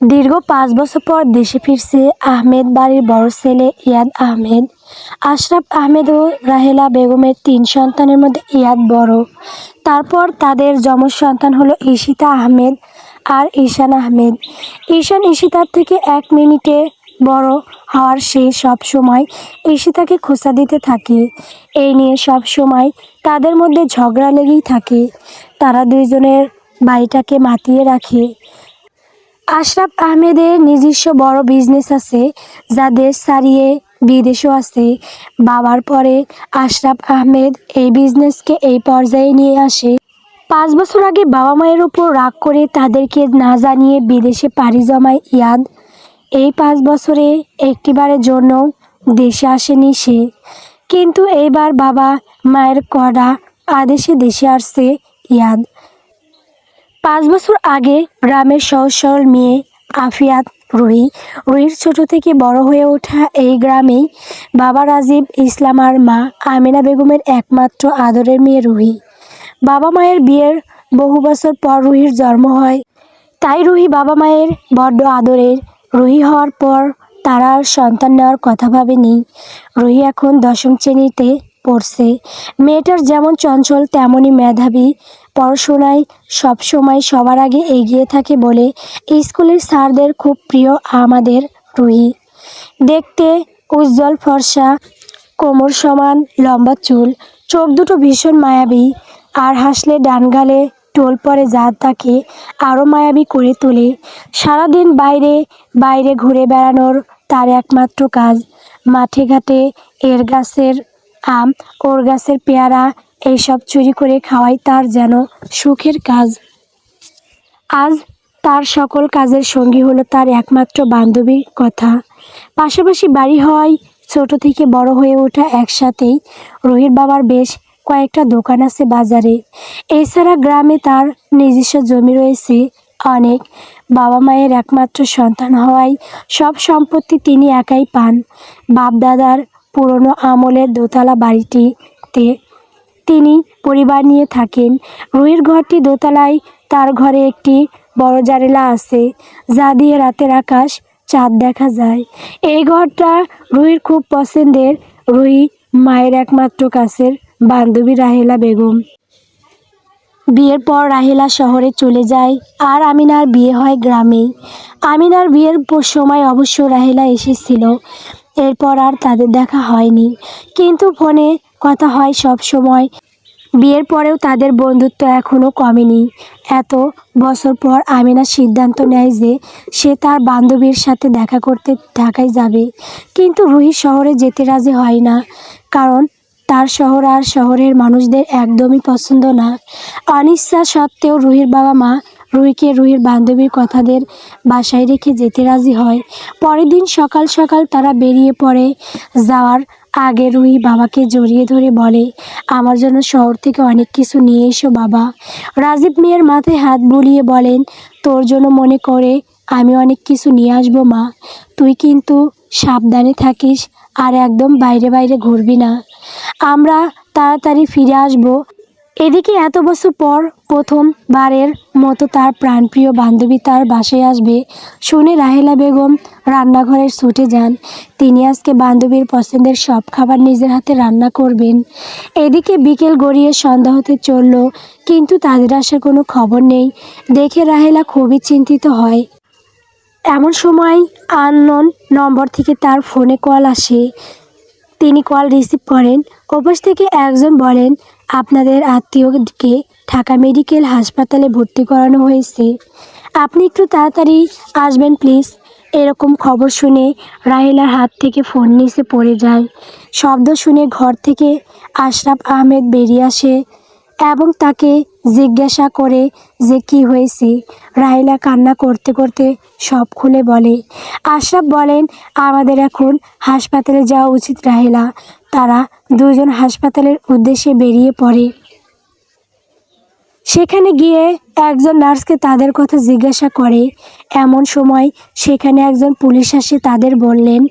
দীর্ঘ ৫ বছর পর দেশে ফিরছে আহমেদ বাড়ির বড় ছেলে ইয়াদ আহমেদ। আশরাফ আহমেদ ও রাহেলা বেগমের ৩ সন্তানের মধ্যে ইয়াদ বড়। তারপর তাদের যমজ সন্তান হলো ঈশিতা আহমেদ আর ঈশান আহমেদ। ঈশান ঈশিতার থেকে ১ মিনিটে বড় হওয়ার সে সবসময় ঈশিতাকে খোঁচা দিতে থাকে। এই নিয়ে সবসময় তাদের মধ্যে ঝগড়া লেগেই থাকে। তারা দুইজনের বাড়িটাকে মাতিয়ে রাখে। আশরাফ আহমেদের নিজস্ব বড় বিজনেস আছে, যা দেশ ছাড়িয়ে বিদেশেও আছে। বাবার পরে আশরাফ আহমেদ এই বিজনেসকে এই পর্যায়ে নিয়ে আসে। ৫ বছর আগে বাবা মায়ের উপর রাগ করে তাদেরকে না জানিয়ে বিদেশে পাড়ি জমায় ইয়াদ। এই ৫ বছরে একটিবারের জন্য দেশে আসেনি সে। কিন্তু এইবার বাবা মায়ের কড়া আদেশে দেশে আসছে ইয়াদ। ৫ বছর আগে গ্রামের সহজ সরল মেয়ে আফিয়াত রুহির ছোট থেকে বড় হয়ে ওঠা এই গ্রামেই বাবা রাজীব ইসলাম আর মা আমিনা বেগমের একমাত্র আদরের মেয়ে রুহি। বাবা মায়ের বিয়ের বহু বছর পর রুহির জন্ম হয়, তাই রুহি বাবা মায়ের বড্ড আদরের। রুহি হওয়ার পর তারা আর সন্তান নেওয়ার কথা ভাবেনি। রুহি এখন ১০ম শ্রেণীতে পড়ছে। মেয়েটার যেমন চঞ্চল তেমনই মেধাবী। পড়াশোনায় সবসময় সবার আগে এগিয়ে থাকে বলে স্কুলের স্যারদের খুব প্রিয় আমাদের রুহি। দেখতে উজ্জ্বল ফর্সা, কোমর সমান লম্বা চুল, চোখ দুটো ভীষণ মায়াবী, আর হাসলে ডান গালে টোল পড়ে যা তাকে আরও মায়াবী করে তোলে। সারাদিন বাইরে বাইরে ঘুরে বেড়ানোর তার একমাত্র কাজ। মাঠে ঘাটে এর গাছের আম, ওর গাছের পেয়ারা এইসব চুরি করে খাওয়াই তার যেন সুখের কাজ। আজ তার সকল কাজের সঙ্গী হলো তার একমাত্র বান্ধবীর কথা। পাশাপাশি বাড়ি হওয়ায় ছোট থেকে বড় হয়ে ওঠা একসাথেই। রুহির বাবার বেশ কয়েকটা দোকান আছে বাজারে। এছাড়া গ্রামে তার নিজস্ব জমি রয়েছে অনেক। বাবা মায়ের একমাত্র সন্তান হওয়ায় সব সম্পত্তি তিনি একাই পান। বাপ দাদার পুরনো আমলের দোতলা বাড়িটিতে তিনি পরিবার নিয়ে থাকেন। রুহির ঘরটি দোতলায়। তার ঘরে একটি বড় জানালা আছে, যা দিয়ে রাতের আকাশ চাঁদ দেখা যায়। এই ঘরটা রুহির খুব পছন্দের। রুহি মায়ের একমাত্র কাছের বান্ধবী রাহেলা বেগম। বিয়ের পর রাহেলা শহরে চলে যায় আর আমিনার বিয়ে হয় গ্রামেই। আমিনার বিয়ের সময় অবশ্য রাহেলা এসেছিল। এরপর আর তাদের দেখা হয়নি, কিন্তু ফোনে কথা হয় সব সময়। বিয়ের পরেও তাদের বন্ধুত্ব এখনও কমেনি। এত বছর পর আমিনা সিদ্ধান্ত নেয় যে সে তার বান্ধবীর সাথে দেখা করতে ঢাকায় যাবে। কিন্তু রুহি শহরে যেতে রাজি হয় না, কারণ তার শহর আর শহরের মানুষদের একদমই পছন্দ না। অনিচ্ছা সত্ত্বেও রুহির বাবা মা রুহিকে রুহির বান্ধবীর কথাদের বাসায় রেখে যেতে রাজি হয়। পরের দিন সকাল সকাল তারা বেরিয়ে পড়ে। যাওয়ার আগে রুহি বাবাকে জড়িয়ে ধরে বলে, আমার জন্য শহর থেকে অনেক কিছু নিয়ে এসো বাবা। রাজীব মেয়ের মাথায় হাত বুলিয়ে বলেন, তোর জন্য মনে করে আমি অনেক কিছু নিয়ে আসবো মা। তুই কিন্তু সাবধানে থাকিস আর একদম বাইরে বাইরে ঘুরবি না। আমরা তাড়াতাড়ি ফিরে আসবো। এদিকে এত বছর পর প্রথমবারের মতো তার প্রাণপ্রিয় বান্ধবী তার বাসায় আসবে শুনে রাহেলা বেগম রান্নাঘরে ছুটে যান। তিনি আজকে বান্ধবীর পছন্দের সব খাবার নিজের হাতে রান্না করবেন। এদিকে বিকেল গড়িয়ে সন্ধ্যা হতে চলল, কিন্তু তাদের আসার কোনো খবর নেই। দেখে রাহেলা খুবই চিন্তিত হয়। এমন সময় আননোন নম্বর থেকে তার ফোনে কল আসে। তিনি কল রিসিভ করেন। ওপাশ থেকে একজন বলেন, আপনাদের আত্মীয়কে ঢাকা মেডিকেল হাসপাতালে ভর্তি করানো হয়েছে, আপনি একটু তাড়াতাড়ি আসবেন প্লিজ। এরকম খবর শুনে রাহেলার হাত থেকে ফোন নিচে পড়ে যায়। শব্দ শুনে ঘর থেকে আশরাফ আহমেদ বেরিয়ে আসে এবং তাকে জিজ্ঞাসা করে যে কি হয়েছে। রাহেলা কান্না করতে করতে সব খুলে বলে। আশরাফ বলেন, আমাদের এখন হাসপাতালে যাওয়া উচিত রাহেলা। তারা দুজন হাসপাতালের উদ্দেশ্যে বেরিয়ে পড়ে। সেখানে গিয়ে একজন নার্সকে তাদের কথা জিজ্ঞাসা করে। এমন সময় সেখানে একজন পুলিশ আসে। তাদের বললেন,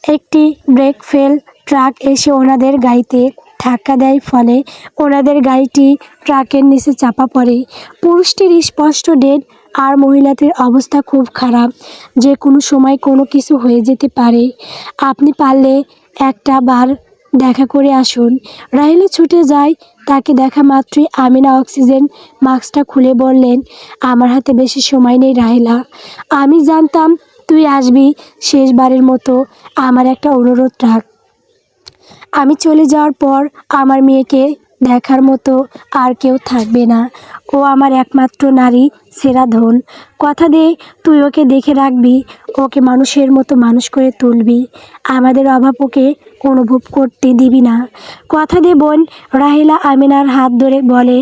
একটি ব্রেক ফেল ট্রাক এসে ওনাদের গাড়িতে ধাক্কা দেয়, ফলে ওনাদের গাড়িটি ট্রাকের নিচে চাপা পড়ে। পুরুষটির স্পষ্ট ডেড আর মহিলাদের অবস্থা খুব খারাপ, যে কোনো সময় কোনো কিছু হয়ে যেতে পারে। আপনি পারলে একটা বার দেখা করে আসুন। রাহেলা ছুটে যায়। তাকে দেখা মাত্রই আমিনা অক্সিজেন মাস্কটা খুলে বললেন, আমার হাতে বেশি সময় নেই রাহেলা। আমি জানতাম তুই আসবি। শেষবারের মতো আমার একটা অনুরোধ রাখ। আমি চলে যাওয়ার পর আমার মেয়েকে দেখার মতো আর কেউ থাকবে না। ও আমার একমাত্র নারী, সেরা ধন। কথা দে তুই ওকে দেখে রাখবি, ওকে মানুষের মতো মানুষ করে তুলবি। আমাদের অভাব ওকে অনুভব করতে দিবি না। কথা দে বোন। রাহেলা আমিনার হাত ধরে বলে,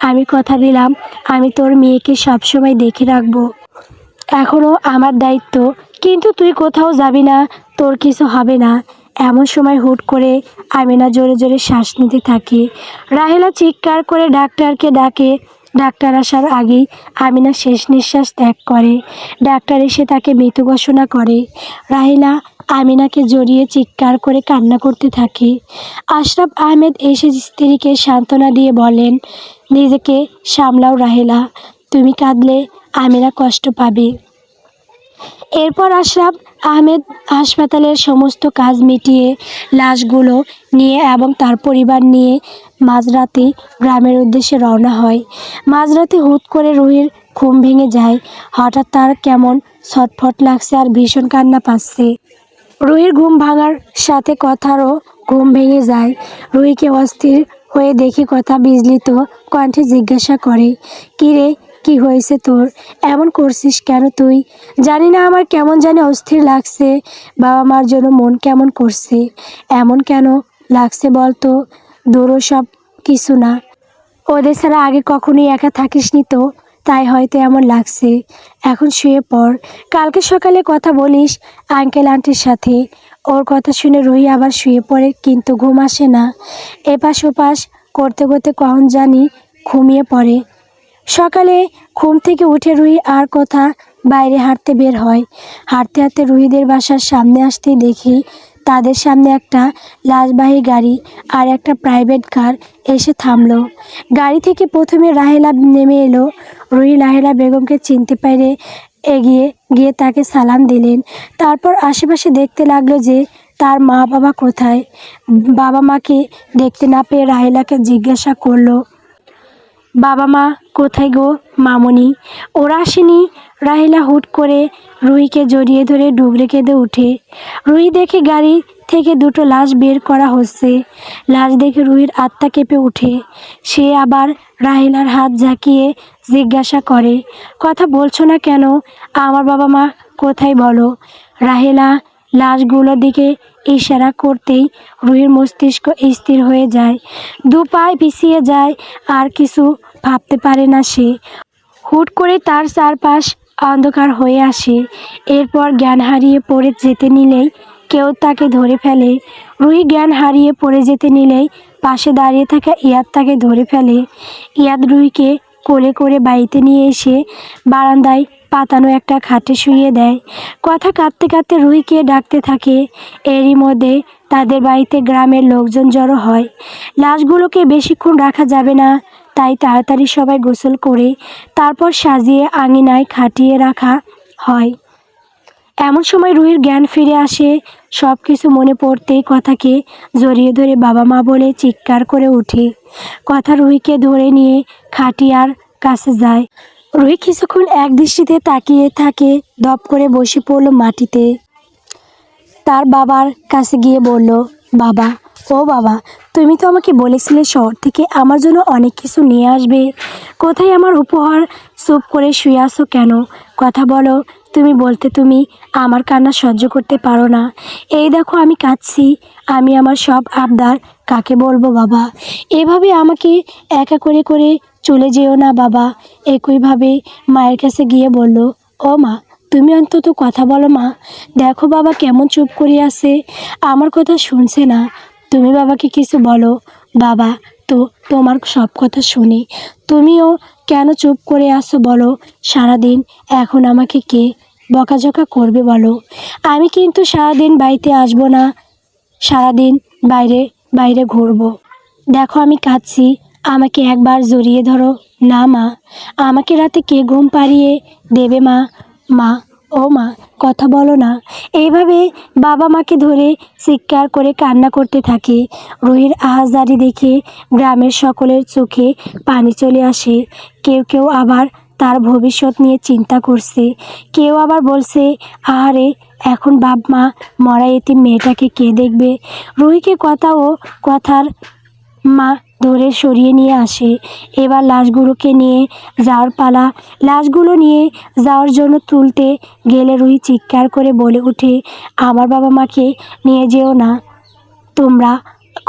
আমি কথা দিলাম আমি তোর মেয়েকে সবসময় দেখে রাখবো। এখনও আমার দায়িত্ব। কিন্তু তুই কোথাও যাবি না, তোর কিছু হবে না। এমন সময় হুট করে আমিনা জোরে জোরে শ্বাস নিতে থাকে। রাহেলা চিৎকার করে ডাক্তারকে ডাকে। ডাক্তার আসার আগেই আমিনা শেষ নিঃশ্বাস ত্যাগ করে। ডাক্তার এসে তাকে মৃত ঘোষণা করে। রাহেলা আমিনাকে জড়িয়ে চিৎকার করে কান্না করতে থাকে। আশরাফ আহমেদ এসে স্ত্রীকে সান্ত্বনা দিয়ে বলেন, নিজেকে সামলাও রাহেলা, তুমি কাঁদলে আমিনা কষ্ট পাবে। এরপর আশরাফ আহমেদ হাসপাতালের সমস্ত কাজ মিটিয়ে লাশগুলো নিয়ে এবং তার পরিবার নিয়ে মাঝরাতে গ্রামের উদ্দেশ্যে রওনা হয়। মাঝরাতে হুট করে রুহির ঘুম ভেঙে যায়। হঠাৎ তার কেমন ছটফট লাগছে আর ভীষণ কান্না পাচ্ছে। রুহির ঘুম ভাঙার সাথে কথারও ঘুম ভেঙে যায়। রুহিকে অস্থির হয়ে দেখে কথা বিচলিত কণ্ঠে জিজ্ঞাসা করে, কী রে, কী হয়েছে তোর? এমন করছিস কেন তুই? জানি না, আমার কেমন জানি অস্থির লাগছে। বাবা মার জন্য মন কেমন করছে। এমন কেন লাগছে বলতো? দূরও সব কিছু না, ওদের ছাড়া আগে কখনোই একা থাকিসনি তো, তাই হয়তো এমন লাগছে। এখন শুয়ে পড়, কালকে সকালে কথা বলিস আঙ্কেল আন্টির সাথে। ওর কথা শুনে রুহি আবার শুয়ে পড়ে, কিন্তু ঘুম আসে না। এপাশ ওপাশ করতে করতে কখন জানি ঘুমিয়ে পড়ে। সকালে ঘুম থেকে উঠে রুহি আর কথা বাইরে হাঁটতে বের হয়। হাঁটতে হাঁটতে রুহিদের বাসার সামনে আসতেই দেখি তাদের সামনে একটা লাশবাহী গাড়ি আর একটা প্রাইভেট কার এসে থামলো। গাড়ি থেকে প্রথমে রাহেলা নেমে এলো। রুহি রাহেলা বেগমকে চিনতে পেরে এগিয়ে গিয়ে তাকে সালাম দিলেন। তারপর আশেপাশে দেখতে লাগলো যে তার মা বাবা কোথায়। বাবা মাকে দেখতে না পেয়ে রাহেলাকে জিজ্ঞাসা করলো, বাবা মা কোথায় গো মামনি? ওরা আসেনি? রাহেলা হুট করে রুহিকে জড়িয়ে ধরে ডুকরে কেঁদে ওঠে। রুহি দেখে গাড়ি থেকে দুটো লাশ বের করা হচ্ছে। লাশ দেখে রুহির আত্মা কেঁপে ওঠে। সে আবার রাহেলার হাত ঝাঁকিয়ে জিজ্ঞাসা করে, কথা বলছো না কেন? আমার বাবা মা কোথায় বলো? রাহেলা লাশগুলোর দিকে ইশারা করতেই রুহির মস্তিষ্ক স্থির হয়ে যায়। দু পায়ে পিছিয়ে যায়, আর কিছু ভাবতে পারে না সে। হুট করে তার চারপাশ অন্ধকার হয়ে আসে। এরপর জ্ঞান হারিয়ে পড়ে যেতে নিলেই কেউ তাকে ধরে ফেলে। রুহি জ্ঞান হারিয়ে পড়ে যেতে নিলেই পাশে দাঁড়িয়ে থাকা ইয়াদ তাকে ধরে ফেলে। ইয়াদ রুহিকে কোলে করে বাড়িতে নিয়ে এসে বারান্দায় পাতানো একটা খাটে শুইয়ে দেয়। কথা কাঁদতে কাঁদতে রুহিকে ডাকতে থাকে। এরই মধ্যে তাদের বাড়িতে গ্রামের লোকজন জড়ো হয়। লাশগুলোকে বেশিক্ষণ রাখা যাবে না, তাই তাড়াতাড়ি সবাই গোসল করে তারপর সাজিয়ে আঙিনায় খাটিয়ে রাখা হয়। এমন সময় রুহির জ্ঞান ফিরে আসে। সব কিছু মনে পড়তেই কথাকে জড়িয়ে ধরে বাবা মা বলে চিৎকার করে ওঠে। কথা রুহিকে ধরে নিয়ে খাটিয়ার কাছে যায়। রুহি কিছুক্ষণ এক দৃষ্টিতে তাকিয়ে থাকে, দপ করে বসে পড়ল মাটিতে। তার বাবার কাছে গিয়ে বলল, বাবা, ও বাবা, তুমি তো আমাকে বলেছিলে শহর থেকে আমার জন্য অনেক কিছু নিয়ে আসবে। কোথায় আমার উপহার? চুপ করে শুয়ে আসো কেন? কথা বলো। তুমি বলতে তুমি আমার কান্না সহ্য করতে পারো না। এই দেখো আমি কাঁদছি। আমি আমার সব আবদার কাকে বলবো বাবা? এভাবে আমাকে একা করে করে চলে যেও না বাবা। একইভাবে মায়ের কাছে গিয়ে বলল, ও মা, তুমি অন্তত কথা বলো মা। দেখো বাবা কেমন চুপ করে আছে, আমার কথা শুনছে না। তুমি বাবাকে কিছু বলো। বাবা তো তোমার সব কথা শুনি, তুমিও কেন চুপ করে আসো বলো? সারাদিন এখন আমাকে কে বকাঝকা করবে বলো? আমি কিন্তু সারাদিন বাড়িতে আসবো না, সারাদিন বাইরে বাইরে ঘুরবো। দেখো আমি কাঁদছি, আমাকে একবার জড়িয়ে ধরো না মা, আমাকে রাতে কে ঘুম পাড়িয়ে দেবে মা? মা, ও মা, কথা বলো না। এইভাবে বাবা মাকে ধরে চিৎকার করে কান্না করতে থাকে। রুহির আহাজারি দেখে গ্রামের সকলের চোখে পানি চলে আসে। কেউ কেউ আবার তার ভবিষ্যৎ নিয়ে চিন্তা করছে। কেউ আবার বলছে, আহারে, এখন বাপ মা মরা এতিম মেয়েটাকে কে দেখবে? রুহিকে কথার মা ধরে সরিয়ে নিয়ে আসে। এবার লাশগুলোকে নিয়ে যাওয়ার পালা। লাশগুলো নিয়ে যাওয়ার জন্য তুলতে গেলে রুহি চিৎকার করে বলে ওঠে, আমার বাবা মাকে নিয়ে যেও না তোমরা।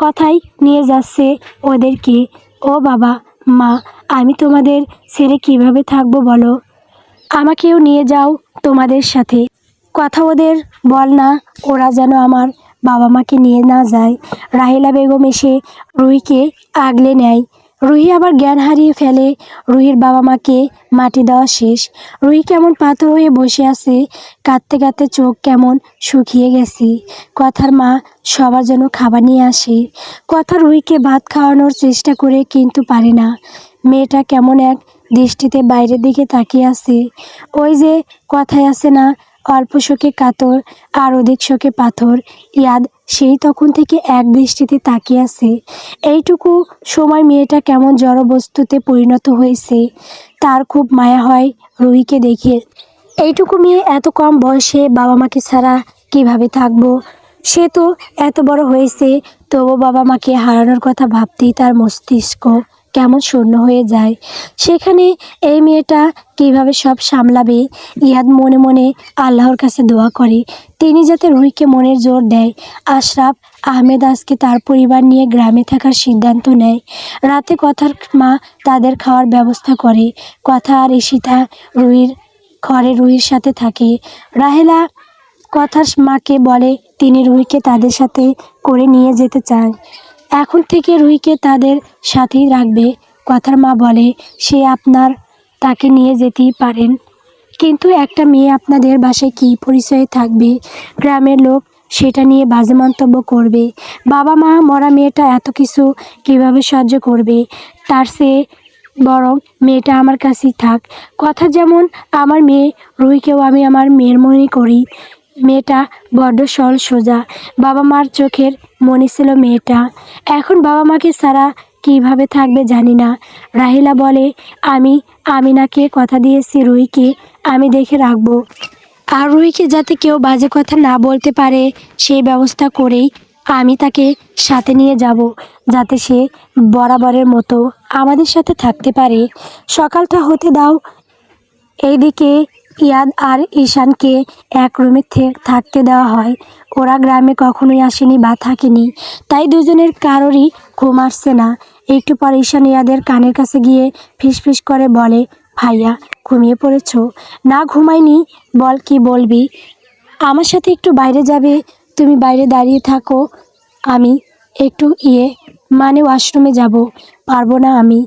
কথাই নিয়ে যাচ্ছে ওদেরকে। ও বাবা, মা, আমি তোমাদের ছেড়ে কিভাবে থাকবো বলো? আমাকেও নিয়ে যাও তোমাদের সাথে। কথা ওদের বল না, ওরা যেন আমার বাবা মাকে নিয়ে না যায়। রাহেলা বেগম এসে রুহিকে আগলে নেয়। রুহি আবার জ্ঞান হারিয়ে ফেলে। রুহির বাবা মাকে মাটি দেওয়া শেষ। রুহি কেমন পাথর হয়ে বসে আছে, কাঁদতে কাঁদতে চোখ কেমন শুকিয়ে গেছে। কথার মা সবার জন্য খাবার নিয়ে আসে। কথা রুহিকে ভাত খাওয়ানোর চেষ্টা করে কিন্তু পারে না। মেয়েটা কেমন এক দৃষ্টিতে বাইরের দিকে তাকিয়ে আছে। ওই যে কথায় আছে না, অল্প শোকে কাতর আর অধিক শোকে পাথর। ইয়াদ সেই তখন থেকে এক দৃষ্টিতে তাকিয়ে আছে। এইটুকু সময় মেয়েটা কেমন জড়বস্তুতে পরিণত হয়েছে। তার খুব মায়া হয় রুহিকে দেখে। এইটুকু মেয়ে এত কম বয়সে বাবা মাকে ছাড়া কিভাবে থাকবো? সে তো এত বড় হয়েছে, তবু বাবা মাকে হারানোর কথা ভাবতেই তার মস্তিষ্ক কেমন শূন্য হয়ে যায়। সেখানে এই মেয়েটা কিভাবে সব সামলাবে? ইয়াদ মনে মনে আল্লাহর কাছে দোয়া করে তিনি যাতে রুহিকে মনের জোর দেয়। আশরাফ আহমেদ আজকে তার পরিবার নিয়ে গ্রামে থাকার সিদ্ধান্ত নেয়। রাতে কথার মা তাদের খাওয়ার ব্যবস্থা করে। কথা আর ঈশিতা রুহির ঘরে রুহির সাথে থাকে। রাহেলা কথার মাকে বলে তিনি রুহিকে তাদের সাথে করে নিয়ে যেতে চান। এখন থেকে রুহিকে তাদের সাথেই রাখবে। কথার মা বলে, সে আপনার তাকে নিয়ে যেতেই পারেন, কিন্তু একটা মেয়ে আপনাদের বাসায় কী পরিচয়ে থাকবে? গ্রামের লোক সেটা নিয়ে বাজে মন্তব্য করবে। বাবা মা মরা মেয়েটা এত কিছু কিভাবে সহ্য করবে? তার চেয়ে বরং মেয়েটা আমার কাছেই থাক। কথা যেমন আমার মেয়ে, রুহিকেও আমি আমার মেয়ের মনে করি। মেয়েটা বড্ড সরল সোজা। বাবা মার চোখের মনি ছিল মেয়েটা। এখন বাবা মাকে ছাড়া কিভাবে থাকবে জানি না। রাহিলা বলে, আমি আমিনাকে কথা দিয়েছি রুহিকে আমি দেখে রাখবো। আর রুহিকে যাতে কেউ বাজে কথা না বলতে পারে সেই ব্যবস্থা করেই আমি তাকে সাথে নিয়ে যাব, যাতে সে বরাবরের মতো আমাদের সাথে থাকতে পারে। সকালটা হতে দাও। এইদিকে ইয়াদ আর ঈশানকে এক রুমে থাকতে দেওয়া হয়। ওরা গ্রামে কখনোই আসেনি বা থাকেনি, তাই দুজনের কারোরই ঘুম আসছে না। একটু পর ঈশান ইয়াদের কানের কাছে গিয়ে ফিসফিস করে বলে, ভাইয়া ঘুমিয়ে পড়েছো? না ঘুমাইনি, বল কি বলবি? আমার সাথে একটু বাইরে যাবে? তুমি বাইরে দাঁড়িয়ে থাকো, আমি একটু মানে ওয়াশরুমে যাব। পারবো না আমি।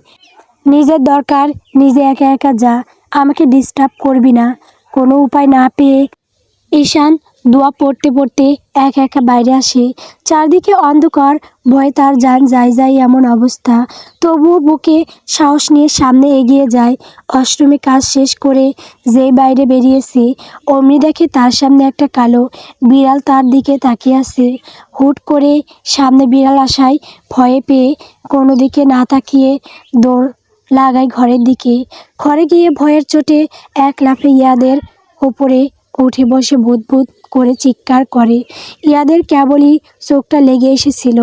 নিজের দরকার নিজে একা একা যা, আমাকে ডিস্টার্ব করবি না। কোনো উপায় না পেয়ে ঈশান দোয়া পড়তে পড়তে একা একা বাইরে আসে। চারদিকে অন্ধকার, ভয়ে তার যান যায় এমন অবস্থা। তবুও বুকে সাহস নিয়ে সামনে এগিয়ে যায়। ওয়াশরুমে কাজ শেষ করে যেই বাইরে বেরিয়েছে, অমনি দেখে তার সামনে একটা কালো বিড়াল তার দিকে তাকিয়ে আছে। হুট করে সামনে বিড়াল আসায় ভয়ে পেয়ে কোনো দিকে না তাকিয়ে দৌড় লাগায় ঘরের দিকে। ঘরে গিয়ে ভয়ের চোটে এক লাফে ইয়াদের ওপরে উঠে বসে ভূত ভূত করে চিৎকার করে। ইয়াদের কেবলই চোখটা লেগে এসেছিল।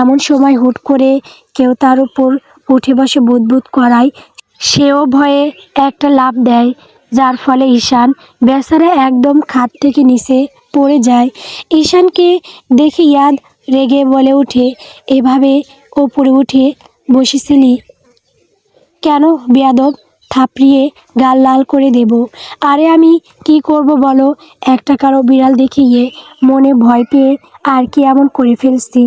এমন সময় হুট করে কেউ তার উপর উঠে বসে ভূত ভূত করায় সেও ভয়ে একটা লাফ দেয়, যার ফলে ঈশান বেচারা একদম খাট থেকে নিচে পড়ে যায়। ঈশানকে দেখে ইয়াদ রেগে বলে ওঠে, এভাবে ওপরে উঠে বসেছিলি কেন বেয়াদব? থাপড়িয়ে গাল লাল করে দেব। আরে আমি কি করব বলো? একটা কারো বিড়াল দেখে গিয়ে মনে ভয় পেয়ে আর কি এমন করে ফেলছি?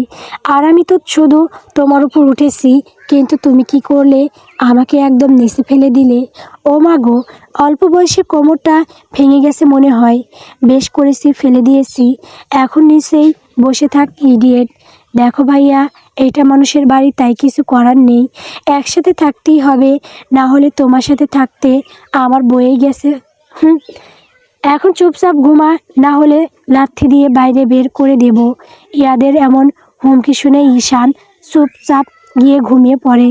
আর আমি তো শুধু তোমার উপর উঠেছি, কিন্তু তুমি কি করলে? আমাকে একদম নিচে ফেলে দিলে। ও মা গো, অল্প বয়সে কোমরটা ভেঙে গেছে মনে হয়। বেশ করেছি ফেলে দিয়েছি, এখন নিচেই বসে থাক ইডিয়েট। দেখো ভাইয়া, এটা মানুষের বাড়ি, তাই কিছু করার নেই, একসাথে থাকতেই হবে, না হলে তোমার সাথে থাকতে আমার বয়েই গেছে। হুম, এখন চুপচাপ ঘুমা, না হলে লাথি দিয়ে বাইরে বের করে দেব। ইয়াদের এমন হুমকি শুনে ঈশান চুপচাপ গিয়ে ঘুমিয়ে পড়ে।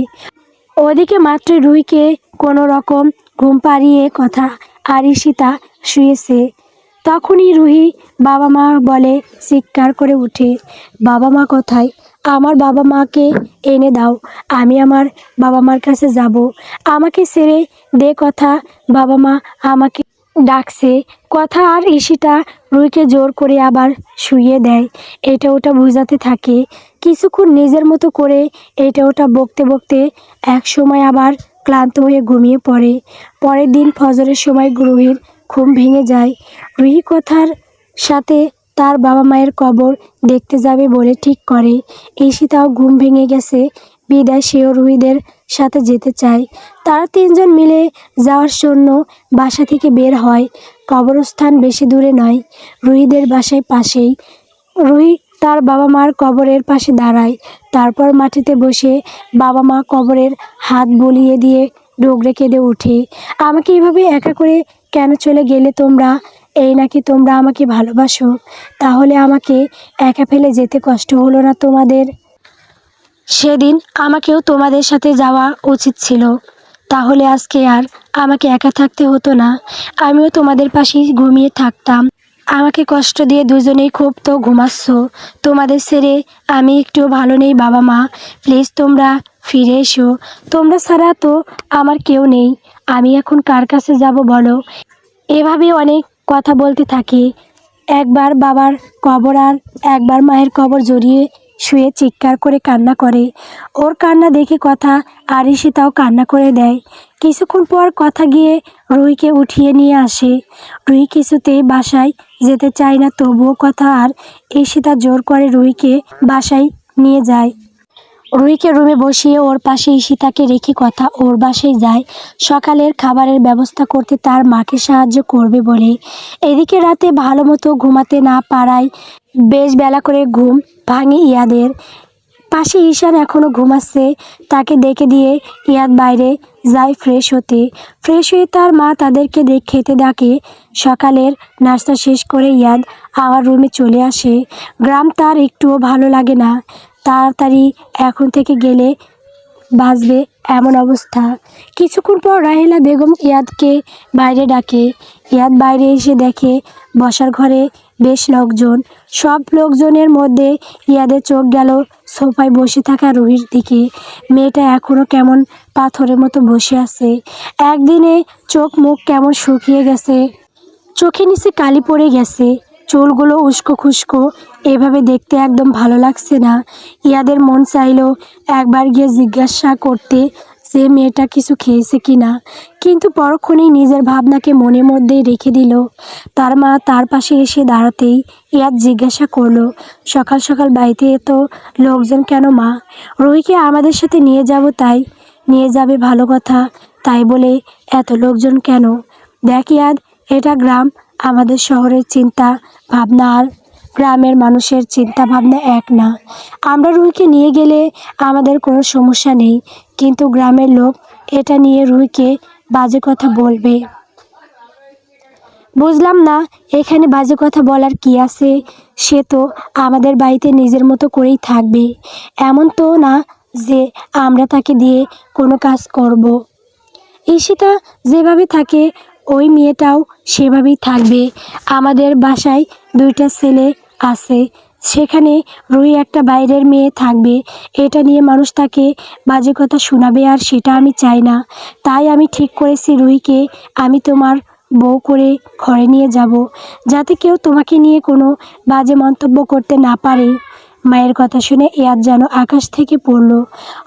ওদিকে মাত্র রুহিকে কোনো রকম ঘুম পাড়িয়ে কথা আর ঈশিতা শুয়েছে। তখনই রুহি বাবা মা বলে চিৎকার করে উঠে, বাবা মা কোথায়? আমার বাবা মাকে এনে দাও, আমি আমার বাবা মার কাছে যাব। আমাকে ছেড়ে দে কথা, বাবা মা আমাকে ডাকছে কথা। আর ঈশিতা রুহিকে জোর করে আবার শুইয়ে দেয়, এটা ওটা বোঝাতে থাকে। কিছুক্ষণ নিজের মতো করে এটা ওটা বকতে বকতে এক সময় আবার ক্লান্ত হয়ে ঘুমিয়ে পড়ে। পরের দিন ফজরের সময় রুহির ঘুম ভেঙে যায়। রুহি কথার সাথে তার বাবা মায়ের কবর দেখতে যাবে বলে ঠিক করে। ঈশিতাও ঘুম ভেঙে গেছে বিদায় সেও রুহিদের সাথে যেতে চায়। তারা তিনজন মিলে যাওয়ার জন্য বাসা থেকে বের হয়। কবরস্থান বেশি দূরে নয়, রুহিদের বাসায় পাশেই। রুহি তার বাবা মার কবরের পাশে দাঁড়ায়, তারপর মাটিতে বসে বাবা মা কবরের হাত বুলিয়ে দিয়ে ডগরে কেঁদে ওঠে, আমাকে এভাবে একা করে কেন চলে গেলে তোমরা? এই নাকি তোমরা আমাকে ভালোবাসো? তাহলে আমাকে একা ফেলে যেতে কষ্ট হলো না তোমাদের? সেদিন আমাকেও তোমাদের সাথে যাওয়া উচিত ছিল, তাহলে আজকে আর আমাকে একা থাকতে হতো না, আমিও তোমাদের পাশেই ঘুমিয়ে থাকতাম। আমাকে কষ্ট দিয়ে দুজনেই খুব তো ঘুমাচ্ছ, তোমাদের ছেড়ে আমি একটুও ভালো নেই। বাবা মা প্লিজ তোমরা ফিরে এসো, তোমরা ছাড়া তো আমার কেউ নেই, আমি এখন কার কাছে যাব বলো? এভাবে অনেক কথা বলতে থাকে। একবার বাবার কবর আর একবার মায়ের কবর জড়িয়ে শুয়ে চিৎকার করে কান্না করে। ওর কান্না দেখে কথা আর ঈশিতাও কান্না করে দেয়। কিছুক্ষণ পর কথা গিয়ে রুহিকে উঠিয়ে নিয়ে আসে। রুহি কিছুতেই বাসায় যেতে চায় না, তবুও কথা আর ঈশিতা জোর করে রুহিকে বাসায় নিয়ে যায়। রুহিকে রুমে বসিয়ে ওর পাশে ঈশিতাকে রেখে কথা ওর বাসায় যায় সকালের খাবারের ব্যবস্থা করতে, তার মাকে সাহায্য করবে বলে। এদিকে রাতে ভালো মতো ঘুমাতে না পারায় বেশ বেলা করে ঘুম ভাঙে ইয়াদের। পাশে ঈশান এখনও ঘুমাচ্ছে, তাকে ডেকে দিয়ে ইয়াদ বাইরে যায় ফ্রেশ হতে। ফ্রেশ হয়ে তার মা তাদেরকে খেতে ডাকে। সকালের নাস্তা শেষ করে ইয়াদ আবার রুমে চলে আসে। গ্রাম তার একটুও ভালো লাগে না, তাড়াতাড়ি এখন থেকে গেলে বাঁচবে এমন অবস্থা। কিছুক্ষণ পর রাহেলা বেগম ইয়াদকে বাইরে ডাকে। ইয়াদ বাইরে এসে দেখে বসার ঘরে বেশ লোকজন। সব লোকজনের মধ্যে ইয়াদের চোখ গেল সোফায় বসে থাকা রুহির দিকে। মেয়েটা এখনও কেমন পাথরের মতো বসে আছে, একদিনে চোখ মুখ কেমন শুকিয়ে গেছে, চোখে নিচে কালি পড়ে গেছে, চুলগুলো উস্কো খুস্কো, এভাবে দেখতে একদম ভালো লাগছে না। ইয়াদের মন চাইলো একবার গিয়ে জিজ্ঞাসা করতে যে মেয়েটা কিছু খেয়েছে কি না, কিন্তু পরক্ষণেই নিজের ভাবনাকে মনের মধ্যেই রেখে দিল। তার মা তার পাশে এসে দাঁড়াতেই ইয়াদ জিজ্ঞাসা করলো, সকাল সকাল বাড়িতে এত লোকজন কেন মা? রুহিকে আমাদের সাথে নিয়ে যাব, তাই নিয়ে যাবে ভালো কথা, তাই বলে এত লোকজন কেন? দেখ ইয়াদ, এটা গ্রাম, আমাদের শহরের চিন্তা ভাবনা আর গ্রামের মানুষের চিন্তা ভাবনা এক না। আমরা রুহিকে নিয়ে গেলে আমাদের কোনো সমস্যা নেই, কিন্তু গ্রামের লোক এটা নিয়ে রুহিকে বাজে কথা বলবে। বুঝলাম না, এখানে বাজে কথা বলার কি আছে? সে তো আমাদের বাড়িতে নিজের মতো করেই থাকবে, এমন তো না যে আমরা তাকে দিয়ে কোনো কাজ করব। ঈশিতা যেভাবে থাকে ওই মেয়েটাও সেভাবেই থাকবে। আমাদের বাসায় দুইটা ছেলে আছে, সেখানে রুহি একটা বাইরের মেয়ে থাকবে, এটা নিয়ে মানুষ তাকে বাজে কথা শোনাবে, আর সেটা আমি চাই না। তাই আমি ঠিক করেছি রুহিকে আমি তোমার বউ করে ঘরে নিয়ে যাব, যাতে কেউ তোমাকে নিয়ে কোনো বাজে মন্তব্য করতে না পারে। মায়ের কথা শুনে ইয়াদ যেন আকাশ থেকে পড়ল,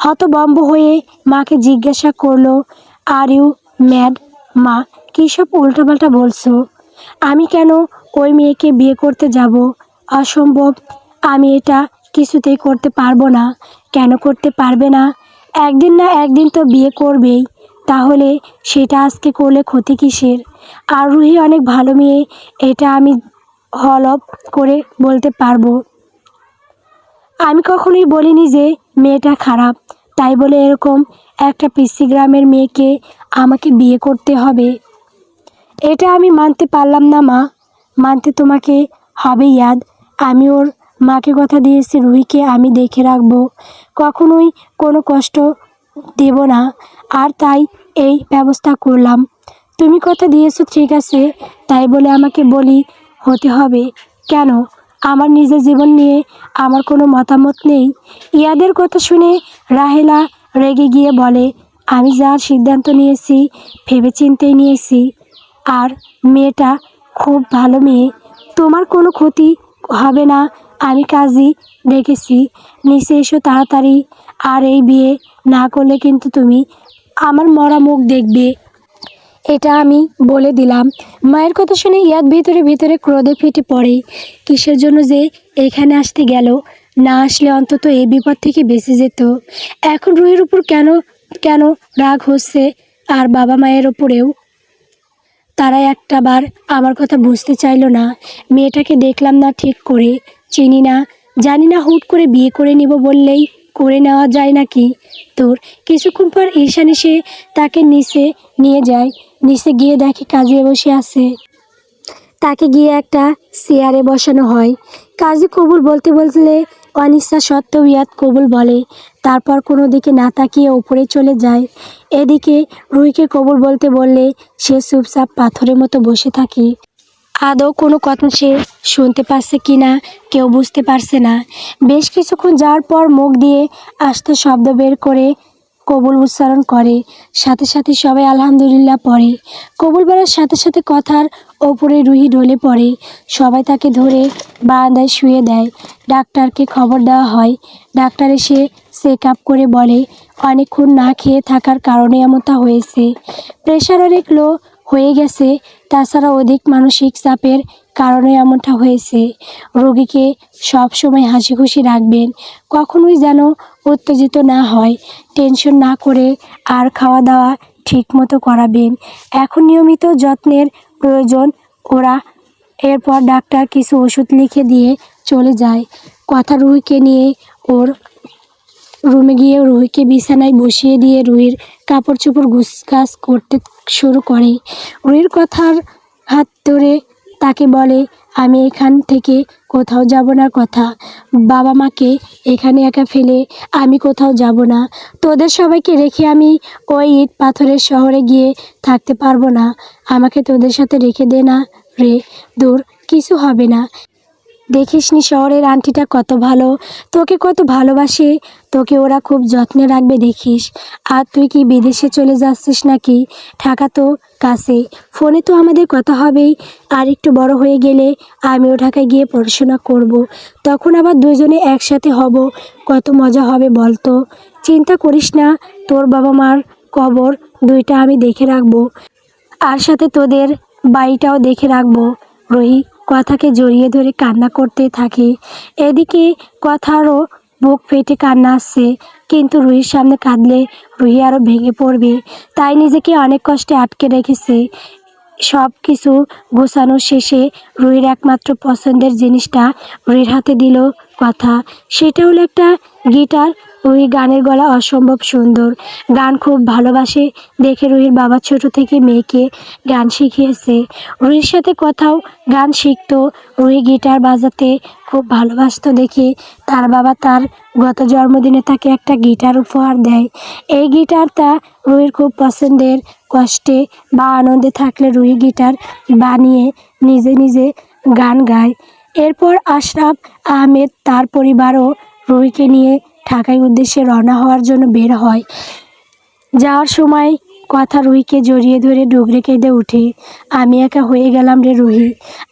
হতভম্ব হয়ে মাকে জিজ্ঞাসা করলো, আর ইউ ম্যাড মা? কী সব উল্টোপাল্টা বলছো? আমি কেন ওই মেয়েকে বিয়ে করতে যাব? অসম্ভব, আমি এটা কিছুতেই করতে পারবো না। কেন করতে পারবে না? একদিন না একদিন তো বিয়ে করবেই, তাহলে সেটা আজকে করলে ক্ষতি কিসের? আর রুহি অনেক ভালো মেয়ে, এটা আমি হলফ করে বলতে পারবো। আমি কখনোই বলিনি যে মেয়েটা খারাপ, তাই বলে এরকম একটা পিসি গ্রামের মেয়েকে আমাকে বিয়ে করতে হবে? এটা আমি মানতে পারলাম না মা, মানতে তোমাকে হবে ইয়াদ। আমি ওর মাকে কথা দিয়েছি রুহিকে আমি দেখে রাখবো, কখনোই কোনো কষ্ট দেব না, আর তাই এই ব্যবস্থা করলাম। তুমি কথা দিয়েছো ঠিক আছে, তাই বলে আমাকে বলি হতে হবে কেন? আমার নিজের জীবন নিয়ে আমার কোনো মতামত নেই। ইয়াদের কথা শুনে রাহেলা রেগে গিয়ে বলে, আমি যার সিদ্ধান্ত নিয়েছি ভেবেচিন্তেই নিয়েছি, আর মেয়েটা খুব ভালো মেয়ে, তোমার কোনো ক্ষতি হবে না। আমি কাজই ডেকেছি, নিচে এসো তাড়াতাড়ি, আর এই বিয়ে না করলে কিন্তু তুমি আমার মরা মুখ দেখবে, এটা আমি বলে দিলাম। মায়ের কথা শুনে ইয়াদ ভিতরে ভিতরে ক্রোধে ফেটে পড়ে। কিসের জন্য যে এখানে আসতে গেল, না আসলে অন্তত এই বিপদ থেকে বেঁচে যেত। এখন রুহির উপর কেন কেন রাগ হচ্ছে, আর বাবা মায়ের ওপরেও। তারা একটাবার আমার কথা বুঝতে চাইলো না। মেয়েটাকে দেখলাম না ঠিক করে, চিনি না, জানি না, হুট করে বিয়ে করে নিব বললেই করে নেওয়া যায় নাকি তোর? কিছুক্ষণ পর ঈশান এসে তাকে নিচে নিয়ে যায়। নিচে গিয়ে দেখে কাজে বসে আছে। তাকে গিয়ে একটা চেয়ারে বসানো হয়। কাজী কবুল বলতে বললে অনিচ্ছা সত্ত্বেও ইয়াদ কবুল বলে, তারপর কোনো দিকে না তাকিয়ে উপরে চলে যায়। এদিকে রুহিকে কবুল বলতে বললে সে চুপচাপ পাথরের মতো বসে থাকে। আদৌ কোনো কথা সে শুনতে পাচ্ছে কি না কেউ বুঝতে পারছে না। বেশ কিছুক্ষণ যাওয়ার পর মুখ দিয়ে আস্তে শব্দ বের করে কবুল উচ্চারণ করে, সাথে সাথে সবাই আলহামদুলিল্লাহ পড়ে। কবুল বলার সাথে সাথে কথার ওপরে রুহি ঢলে পড়ে। সবাই তাকে ধরে বারান্দায় শুয়ে দেয়। ডাক্তারকে খবর দেওয়া হয়। ডাক্তার এসে চেক আপ করে বলে অনেকক্ষণ না খেয়ে থাকার কারণে এমনটা হয়েছে, প্রেশার অনেক লো হয়ে গেছে, তাছাড়া অধিক মানসিক চাপের কারণে এমনটা হয়েছে। রোগীকে সবসময় হাসি খুশি রাখবেন, কখনোই যেন উত্তেজিত না হয়, টেনশন না করে, আর খাওয়া দাওয়া ঠিক মতো করাবেন। এখন নিয়মিত যত্নের প্রয়োজন ওরা। এরপর ডাক্তার কিছু ওষুধ লিখে দিয়ে চলে যায়। কথা রুহিকে নিয়ে ওর রুমে গিয়ে রুহিকে বিছানায় বসিয়ে দিয়ে রুহির কাপড় চোপড় গুছগাছ করতে শুরু করে। রুহির কথার হাত ধরে তাকে বলে, আমি এখান থেকে কোথাও যাব না, কথা বাবা মাকে এখানে একা ফেলে আমি কোথাও যাব না, তোদের সবাইকে রেখে আমি ওই ইট পাথরের শহরে গিয়ে থাকতে পারবো না, আমাকে তোদের সাথে রেখে দে না রে, দূর, কিছু হবে না। দেখিসনি শহরের আন্টিটা কত ভালো, তোকে কত ভালোবাসে, তোকে ওরা খুব যত্নে রাখবে দেখিস। আর তুই কি বিদেশে চলে যাচ্ছিস নাকি? ঢাকা তো কাছে, ফোনে তো আমাদের কথা হবেই, আর একটু বড় হয়ে গেলে আমিও ঢাকায় গিয়ে পড়াশোনা করব, তখন আবার দুজনে একসাথে হব, কত মজা হবে বলতো। চিন্তা করিস না, তোর বাবা মার কবর দুইটা আমি দেখে রাখবো, আর সাথে তোদের বাড়িটাও দেখে রাখবো। রুহি কথাকে জড়িয়ে ধরে কান্না করতে থাকে। এদিকে কথারও বুক ফেটে কান্না আসছে, কিন্তু রুহির সামনে কাঁদলে রুহি আরও ভেঙে পড়বে, তাই নিজেকে অনেক কষ্টে আটকে রেখেছে। সব কিছু গোছানো শেষে রুহির একমাত্র পছন্দের জিনিসটা রুহির হাতে দিল কথা। সেটা হলো একটা গিটার। রুহি গানের গলা অসম্ভব সুন্দর, গান খুব ভালোবাসে দেখে রুহির বাবা ছোট থেকে মেয়েকে গান শিখিয়েছে। রুহির সাথে কথাও গান শিখতো। রুহি গিটার বাজাতে খুব ভালোবাসতো দেখে তার বাবা তার গত জন্মদিনে তাকে একটা গিটার উপহার দেয়। এই গিটারটা রুহির খুব পছন্দের। কষ্টে বা আনন্দে থাকলে রুহি গিটার বানিয়ে নিজে নিজে গান গায়। এরপর আশরাফ আহমেদ তার পরিবারও রুহিকে নিয়ে ঢাকার উদ্দেশ্যে রওনা হওয়ার জন্য বের হয়। যাওয়ার সময় কথা রুহিকে জড়িয়ে ধরে ডুগরে কেঁদে ওঠে, আমি একা হয়ে গেলাম রে রুহি,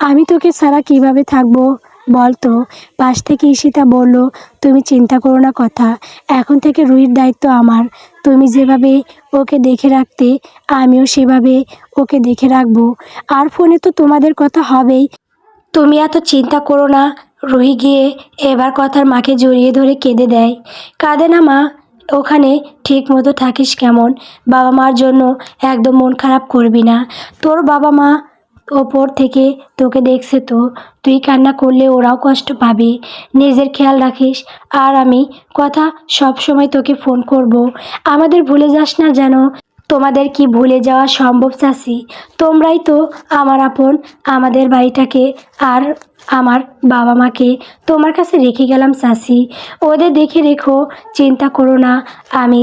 আমি তোকে ছাড়া কিভাবে থাকবো বলতো। পাশ থেকে ঈশিতা বলল, তুমি চিন্তা করো না কথা, এখন থেকে রুহির দায়িত্ব আমার, তুমি যেভাবে ওকে দেখে রাখতে আমিও সেভাবে ওকে দেখে রাখবো, আর ফোনে তো তোমাদের কথা হবেই, তুমি এত চিন্তা করো না। রুহি গিয়ে এবার কথার মাকে জড়িয়ে ধরে কেঁদে দেয়। কাঁদে না মা, ওখানে ঠিক মতো থাকিস কেমন, বাবা মার জন্য একদম মন খারাপ করবি না, তোর বাবা মা ওপর থেকে তোকে দেখছে তো, তুই কান্না করলে ওরাও কষ্ট পাবে। নিজের খেয়াল রাখিস। আর আমি কথা সব সময় তোকে ফোন করব। আমাদের ভুলে যাস না যেন। তোমাদের কি ভুলে যাওয়া সম্ভব চাচি? তোমরাই তো আমার আপন। আমাদের বাড়িটাকে আর আমার বাবা মাকে তোমার কাছে রেখে গেলাম চাচি। ওদের দেখে রেখো, চিন্তা করো না। আমি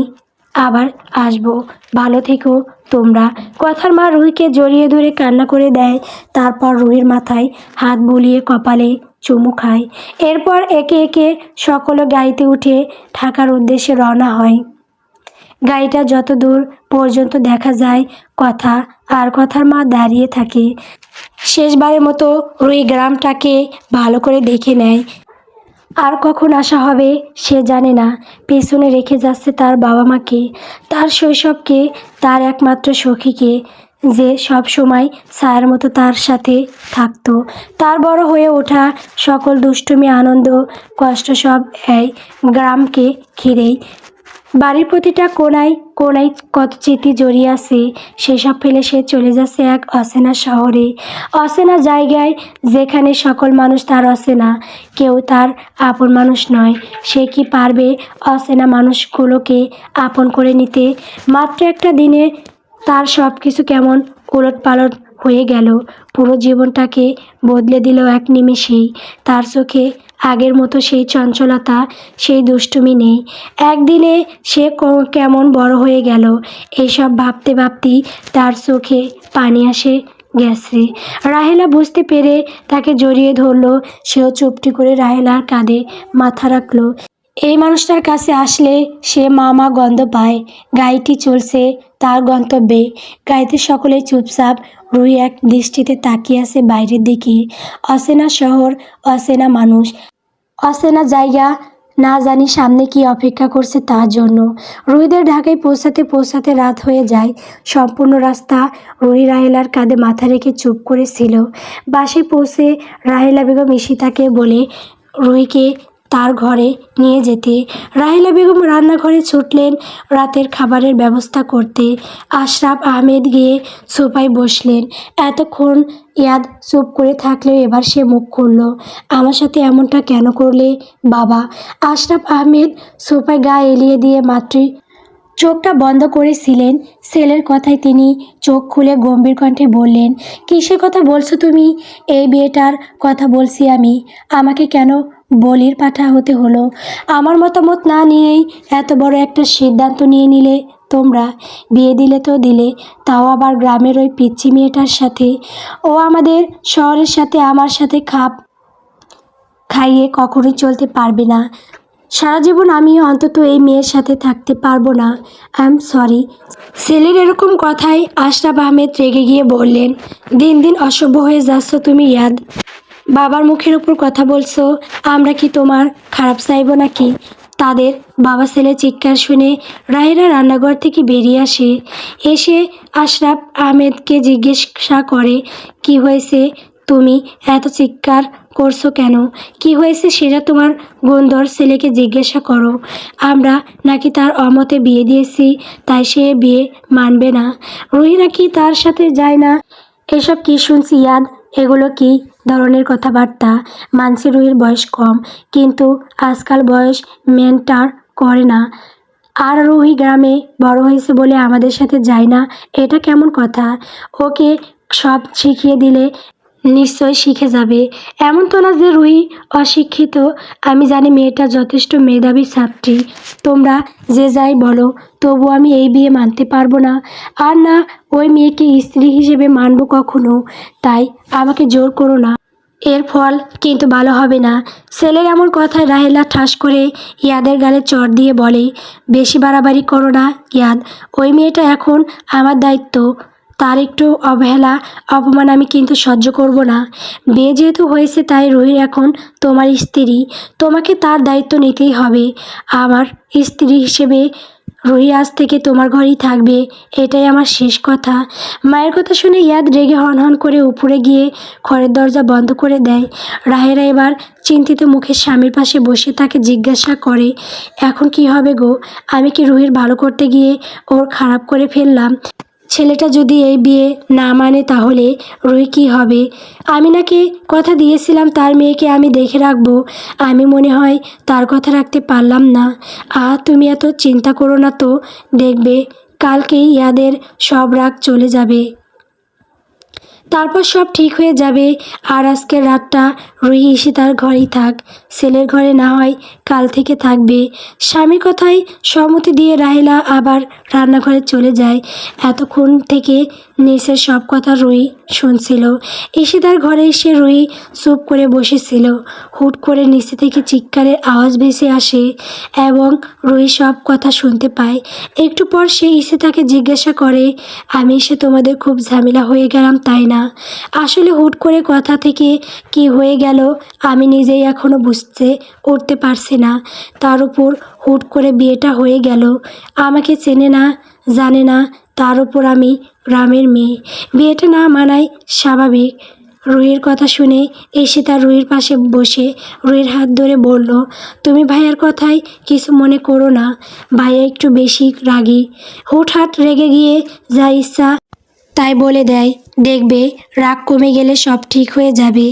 আবার আসবো। ভালো থেকো তোমরা। কথার মা রুহিকে জড়িয়ে ধরে কান্না করে দেয়। তারপর রুহির মাথায় হাত বুলিয়ে কপালে চুমু খায়। এরপর একে একে সকলে গাড়িতে উঠে ঢাকার উদ্দেশ্যে রওনা হয়। গাড়িটা যত দূর পর্যন্ত দেখা যায়, কথা আর কথার মা দাঁড়িয়ে থাকে। শেষবারের মতো রুহি গ্রামটাকে ভালো করে দেখে নেয়। আর কখন আসা হবে সে জানে না। পেছনে রেখে যাচ্ছে তার বাবা মাকে, তার শৈশবকে, তার একমাত্র সখীকে, যে সব সময় ছায়ার মতো তার সাথে থাকতো। তার বড় হয়ে ওঠা সকল দুষ্টুমি, আনন্দ, কষ্ট সব এই গ্রামকে ঘিরেই। বাড়ির প্রতিটা কোণায় কোণায় কত স্মৃতি জড়িয়ে আছে। সেসব ফেলে সে চলে যাচ্ছে এক অচেনা শহরে, অচেনা জায়গায়, যেখানে সকল মানুষ তার অচেনা, কেউ তার আপন মানুষ নয়। সে কি পারবে অচেনা মানুষগুলোকে আপন করে নিতে? মাত্র একটা দিনে তার সব কিছু কেমন উলটপালট হয়ে গেল। পুরো জীবনটাকে বদলে দিল এক নিমেষেই। তার চোখে আগের মতো সেই চঞ্চলতা, সেই দুষ্টুমি নেই। একদিনে সে কেমন বড় হয়ে গেল, এইসব ভাবতে ভাবতেই তার চোখে পানি আসে গেছে। রাহেলা বুঝতে পেরে তাকে জড়িয়ে ধরলো। সেও চুপটি করে রাহেলার কাঁধে মাথা রাখলো। এই মানুষটার কাছে আসলে সে মা গন্ধ পায়। গাড়িটি চলছে তার গন্তব্যে। গাড়িতে সকলেই চুপচাপ। রুহি এক দৃষ্টিতে তাকিয়ে আছে বাইরের দিকে। অচেনা শহর, অচেনা মানুষ, অচেনা জায়গা, না জানি সামনে কি অপেক্ষা করছে তার জন্য। রুহিদের ঢাকায় পৌঁছাতে পৌঁছাতে রাত হয়ে যায়। সম্পূর্ণ রাস্তা রুহি রাহেলার কাঁধে মাথা রেখে চুপ করেছিল। বাসে পৌঁছে রাহেলা বেগম ঈশিতাকে বলে রুহিকে তার ঘরে নিয়ে যেতে। রাহেলা বেগম রান্নাঘরে ছুটলেন রাতের খাবারের ব্যবস্থা করতে। আশরাফ আহমেদ গিয়ে সোফায় বসলেন। এতক্ষণ ইয়াদ চুপ করে থাকলেও এবার সে মুখ খুলল। আমার সাথে এমনটা কেন করলে বাবা? আশরাফ আহমেদ সোফায় গা এলিয়ে দিয়ে মাত্রই চোখটা বন্ধ করেছিলেন। ছেলের কথায় তিনি চোখ খুলে গম্ভীর কণ্ঠে বললেন, কিসের কথা বলছো তুমি? এই বিয়েটার কথা বলছি আমি। আমাকে কেন বলির পাঠা হতে হলো? আমার মতামত না নিয়েই এত বড় একটা সিদ্ধান্ত নিয়ে নিলে তোমরা? বিয়ে দিলে তো দিলে, তাও আবার গ্রামের ওই পিচ্চি মেয়েটার সাথে। ও আমাদের শহরের সাথে আমার সাথে খাপ খাইয়ে কখনোই চলতে পারবে না। সারা জীবন আমিও অন্তত এই মেয়ের সাথে থাকতে পারবো না। I am sorry. ছেলের এরকম কথায় আশরাফ আহমেদ রেগে গিয়ে বললেন, দিন দিন অসভ্য হয়ে যাচ্ছ তুমি ইয়াদ। বাবার মুখের উপর কথা বলছো। আমরা কি তোমার খারাপ চাইবো নাকি? তাদের বাবা ছেলে চিৎকার শুনে রাহেলা রান্নাঘর থেকে বেরিয়ে আসে। এসে আশরাফ আহমেদকে জিজ্ঞাসা করে, কি হয়েছে? তুমি এত চিৎকার করছো কেন? কি হয়েছে সেটা তোমার গুণধর ছেলেকে জিজ্ঞাসা করো। আমরা নাকি তার অমতে বিয়ে দিয়েছি, তাই সে বিয়ে মানবে না? রুহি নাকি তার সাথে যায় না? এসব কি শুনছি ইয়াদ? এগুলো কি ধরনের কথাবার্তা? মানছি রুহির বয়স কম, কিন্তু আজকাল বয়স মেন্টার করে না। আর রুহি গ্রামে বড় হয়েছে বলে আমাদের সাথে যায় না, এটা কেমন কথা? ওকে সব শিখিয়ে দিলে নিশ্চয় শিখে যাবে। এমন তো না যে রুহি অশিক্ষিত। আমি জানি মেয়েটা যথেষ্ট মেধাবী ছাত্রী। তোমরা যে যাই বলো, তবু আমি এই বিয়ে মানতে পারবো না। আর না ওই মেয়েকে স্ত্রী হিসেবে মানবো কখনো। তাই আমাকে জোর করো না। এর ফল কিন্তু ভালো হবে না। ছেলের এমন কথায় রাহেলা ঠাস করে ইয়াদের গালে চড় দিয়ে বলে, বেশি বাড়াবাড়ি করো না ইয়াদ। ওই মেয়েটা এখন আমার দায়িত্ব। তার একটু অবহেলা, অপমান আমি কিন্তু সহ্য করব না। বিয়ে যেহেতু হয়েছে তাই রুহি এখন তোমার স্ত্রী। তোমাকে তার দায়িত্ব নিতেই হবে। আমার স্ত্রী হিসেবে রুহি আজ থেকে তোমার ঘরেই থাকবে, এটাই আমার শেষ কথা। মায়ের কথা শুনে ইয়াদ রেগে হনহন করে উপরে গিয়ে ঘরের দরজা বন্ধ করে দেয়। রাহেলা এবার চিন্তিত মুখে স্বামীর পাশে বসে তাকে জিজ্ঞাসা করে, এখন কি হবে গো? আমি কি রুহির ভালো করতে গিয়ে ওর খারাপ করে ফেললাম? ছেলেটা যদি এই বিয়ে না মানে তাহলে রুহি কী হবে? আমিনাকে কথা দিয়েছিলাম তার মেয়েকে আমি দেখে রাখবো। আমি মনে হয় তার কথা রাখতে পারলাম না। তুমি এত চিন্তা করো না তো, দেখবে কালকেই ইয়াদের সব রাগ চলে যাবে, তারপর সব ঠিক হয়ে যাবে। আর আজকের রাতটা রুহি ঈশিতার ঘরেই থাক, ছেলের ঘরে না হয় কাল থেকে থাকবে। স্বামীর কথায় সম্মতি দিয়ে রাহেলা আবার রান্নাঘরে চলে যায়। এতক্ষণ থেকে নিচের সব কথা রুহি শুনছিল। ঈশিতার ঘরে এসে রুহি চুপ করে বসেছিল। হুট করে নিচে থেকে চিৎকারের আওয়াজ ভেসে আসে এবং রুহি সব কথা শুনতে পায়। একটু পর সে ঈশিতাকে জিজ্ঞাসা করে, আমি এসে তোমাদের খুব ঝামেলা হয়ে গেলাম তাই না? আসলে হুট করে কথা থেকে কি হয়ে গেল আমি নিজেই এখনও বুঝতে উঠতে পারছি না। তার উপর হুট করে বিয়েটা হয়ে গেল, আমাকে চেনে না জানে না, তার উপর আমি গ্রামের মেয়ে, বিয়েটা না মানাই স্বাভাবিক। রুহির কথা শুনে ঈশিতা রুহির পাশে বসে রুহির হাত ধরে বলল, তুমি ভাইয়ার কথায় কিছু মনে করো না, ভাইয়া একটু বেশি রাগী, হুটহাট রেগে গিয়ে যা ইচ্ছা তাই বলে দেয়। দেখবে রাগ কমে গেলে সব ঠিক হয়ে যাবে।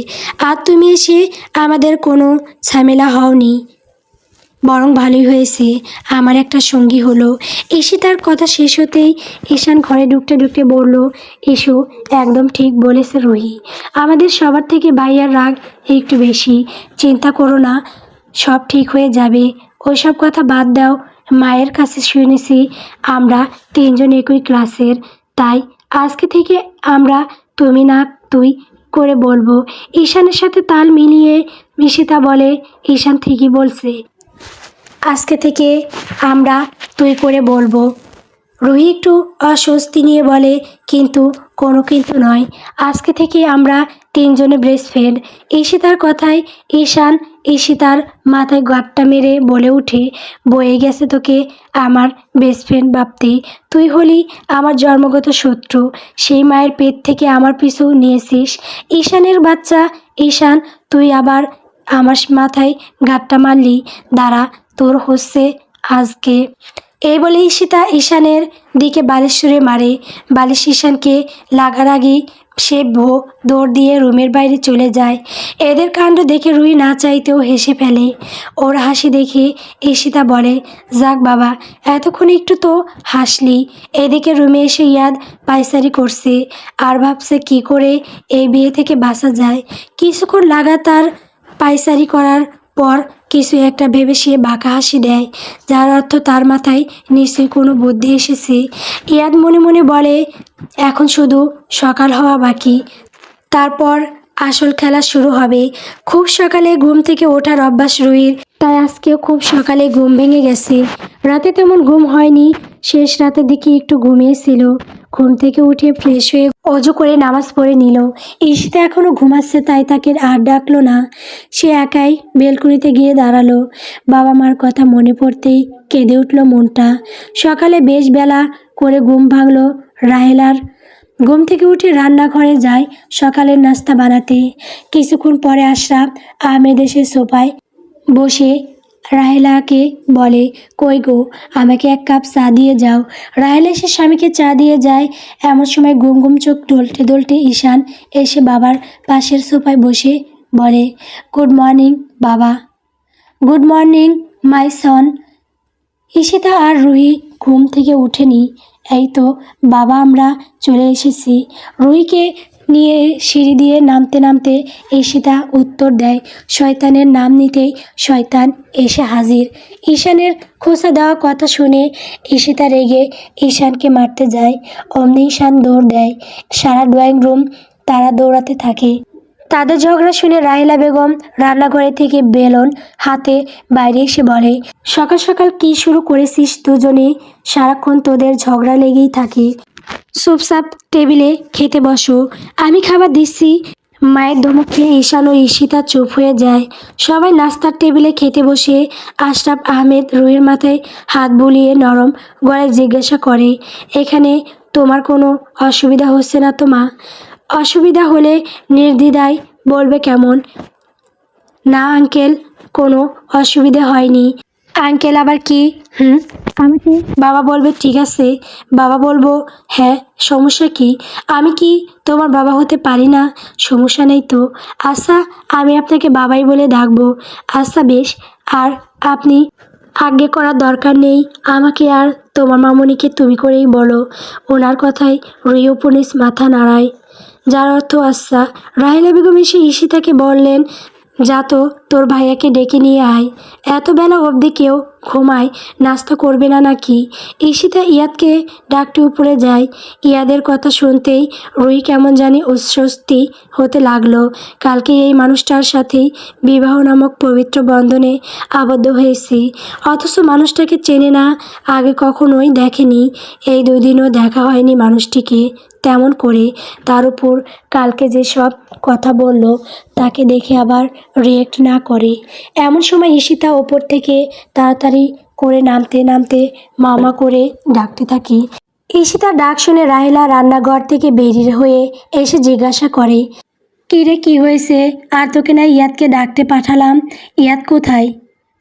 আর তুমি এসে আমাদের কোনো ঝামেলা হওনি, বরং ভালোই হয়েছে আমার একটা সঙ্গী হলো। ঈশিতার কথা শেষ হতেই ঈশান ঘরে ঢুকতে ঢুকতে বলল, এসো, একদম ঠিক বলেছে রুহি, আমাদের সবার থেকে ভাইয়ার রাগ একটু বেশি। চিন্তা করো না, সব ঠিক হয়ে যাবে। ওইসব কথা বাদ দাও, মায়ের কাছে শুনেছি আমরা তিনজন একই ক্লাসের, তাই আজকে থেকে আমরা তুমি না তুই করে বলবো। ঈশানের সাথে তাল মিলিয়ে ঈশিতা বলে, ঈশান ঠিকই বলছে, আজকে থেকে আমরা তুই করে বলবো। রুহি একটু অস্বস্তি নিয়ে বলে, কিন্তু কোনো কিন্তু নয়, আজকে থেকে আমরা তিনজনে বেস্ট ফ্রেন্ড। ঈশিতার কথায় ঈশিতার মাথায় গাঁটটা মেরে বলে ওঠে, বয়ে গেছে তোকে আমার বেস্ট ফ্রেন্ড ভাবতে, তুই হলি আমার জন্মগত শত্রু, সেই মায়ের পেট থেকে আমার পিছু নিয়েছিস। ঈশানের বাচ্চা ঈশান, তুই আবার আমার মাথায় গাঁটটা মারলি, দাঁড়া তোর হচ্ছে আজকে। এই বলে ঈশিতা ঈশানের দিকে বালিশ ছুঁড়ে মারে। বালিশ ঈশানকে লাগার আগেই সে দৌড় দিয়ে রুমের বাইরে চলে যায়। এদের কাণ্ড দেখে রুহি না চাইতেও হেসে ফেলে। ওর হাসি দেখে ঈশিতা বলে, যাক বাবা, এতক্ষণ একটু তো হাসলি। এদিকে রুমে এসে ইয়াদ পায়চারি করছে আর ভাবছে কি করে এই বিয়ে থেকে বাঁচা যায়। কিছুক্ষণ লাগাতার পায়চারি করার পর কিছু একটা ভেবে সে বাঁকা হাসি দেয়, যার অর্থ তার মাথায় নিশ্চয়ই কোনো বুদ্ধি এসেছে। ইয়াদ মনে মনে বলে, এখন শুধু সকাল হওয়া বাকি, তারপর আসল খেলা শুরু হবে। খুব সকালে ঘুম থেকে ওঠার অভ্যাস রুহির, তাই আজকেও খুব সকালে ঘুম ভেঙে গেছে। রাতে তেমন ঘুম হয়নি, শেষ রাতের দিকে একটু ঘুমিয়েছিল। ঘুম থেকে উঠে ফ্রেশ হয়ে অজু করে নামাজ পড়ে নিল। ঈশিতা এখনও ঘুমাচ্ছে, তাই তাকে আর ডাকলো না। সে একাই বেলকনিতে গিয়ে দাঁড়ালো। বাবা মার কথা মনে পড়তেই কেঁদে উঠল মনটা। সকালে বেশ বেলা করে ঘুম ভাঙল রাহেলার। ঘুম থেকে উঠে রান্নাঘরে যায় সকালের নাস্তা বানাতে। কিছুক্ষণ পরে আশরাফ আহমেদ এসে সোফায় বসে রাহেলাকে বলে, কই গো, আমাকে এক কাপ চা দিয়ে যাও। রাহেলা এসে স্বামীকে চা দিয়ে যায়। এমন সময় ঘুম ঘুম চোখ ডলতে ডলতে ঈশান এসে বাবার পাশের সোফায় বসে বলে, গুড মর্নিং বাবা। গুড মর্নিং মাই সন। ঈশিতা আর রুহি ঘুম থেকে উঠেনি। এই তো বাবা, আমরা চলে এসেছি। রুহিকে নিয়ে সিঁড়ি দিয়ে নামতে নামতে ঈশিতা উত্তর দেয়, শয়তানের নাম নিতেই শয়তান এসে হাজির। ঈশানের খোঁচা দেওয়া কথা শুনে ঈশিতা রেগে ঈশানকে মারতে যায়। অমনি ঈশান দৌড় দেয়। সারা ড্রয়িং রুম তারা দৌড়াতে থাকে। তাদের ঝগড়া শুনে রাহেলা বেগম রান্নাঘরে থেকে বেলুন হাতে বাইরে এসে বলে, সকাল সকাল কি শুরু করেছিস দুজনে? সারাক্ষণ তোদের ঝগড়া লেগেই থাকে। চুপচাপ টেবিলে খেতে বসো, আমি খাবার দিচ্ছি। মায়ের ধমক খেয়ে ঈশান ও ঈশিতা চুপ হয়ে যায়। সবাই নাস্তার টেবিলে খেতে বসে আশরাফ আহমেদ রুহির মাথায় হাত বুলিয়ে নরম গলায় জিজ্ঞাসা করে, এখানে তোমার কোনো অসুবিধা হচ্ছে না তো মা? অসুবিধা হলে নির্দ্বিধায় বলবে কেমন? না আঙ্কেল, কোনো অসুবিধা হয়নি। আঙ্কেল আবার কি? আমাকে বাবা বলবে ঠিক আছে, বাবা বলবো হ্যাঁ, সমস্যা কি? আমি কি তোমার বাবা হতে পারি না? সমস্যা নেই তো। আচ্ছা, আমি আপনাকে বাবাই বলে ডাকবো। আচ্ছা বেশ। আর আপনি আজ্ঞে করার দরকার নেই, আমাকে আর তোমার মামুনিকে তুমি করেই বলো। ওনার কথায় রিওপনিস মাথা নাড়ায়, যার অর্থ আচ্ছা। রাহেলা বেগম এসে ঈশিতাকে বললেন, যা তো তোর ভাইয়াকে ডেকে নিয়ে আয়। এত বেলা অবধি কেউ ঘুমায়, নাস্তা করবে না নাকি? ঈশিতা ইয়াদকে ডাকতে উপরে যায়। ইয়াদের কথা শুনতেই রুহি কেমন জানি অস্বস্তি হতে লাগলো। কালকে এই মানুষটার সাথেই বিবাহ নামক পবিত্র বন্ধনে আবদ্ধ হয়েছি, অথচ মানুষটাকে চেনে না, আগে কখনোই দেখেনি। এই 2 দিনও দেখা হয়নি মানুষটিকে তেমন করে। তার উপর কালকে যেসব কথা বলল, তাকে দেখে আবার রিয়েক্ট না করে। এমন সময় ঈশিতা ওপর থেকে তাড়াতাড়ি করে নামতে নামতে মামা করে ডাকতে থাকে। ঈশিতা ডাক শুনে রাহেলা রান্নাঘর থেকে বেরিয়ে হয়ে এসে জিজ্ঞাসা করে, কী রে, কী হয়েছে? আর তোকে না ইয়াদকে ডাকতে পাঠালাম, ইয়াদ কোথায়?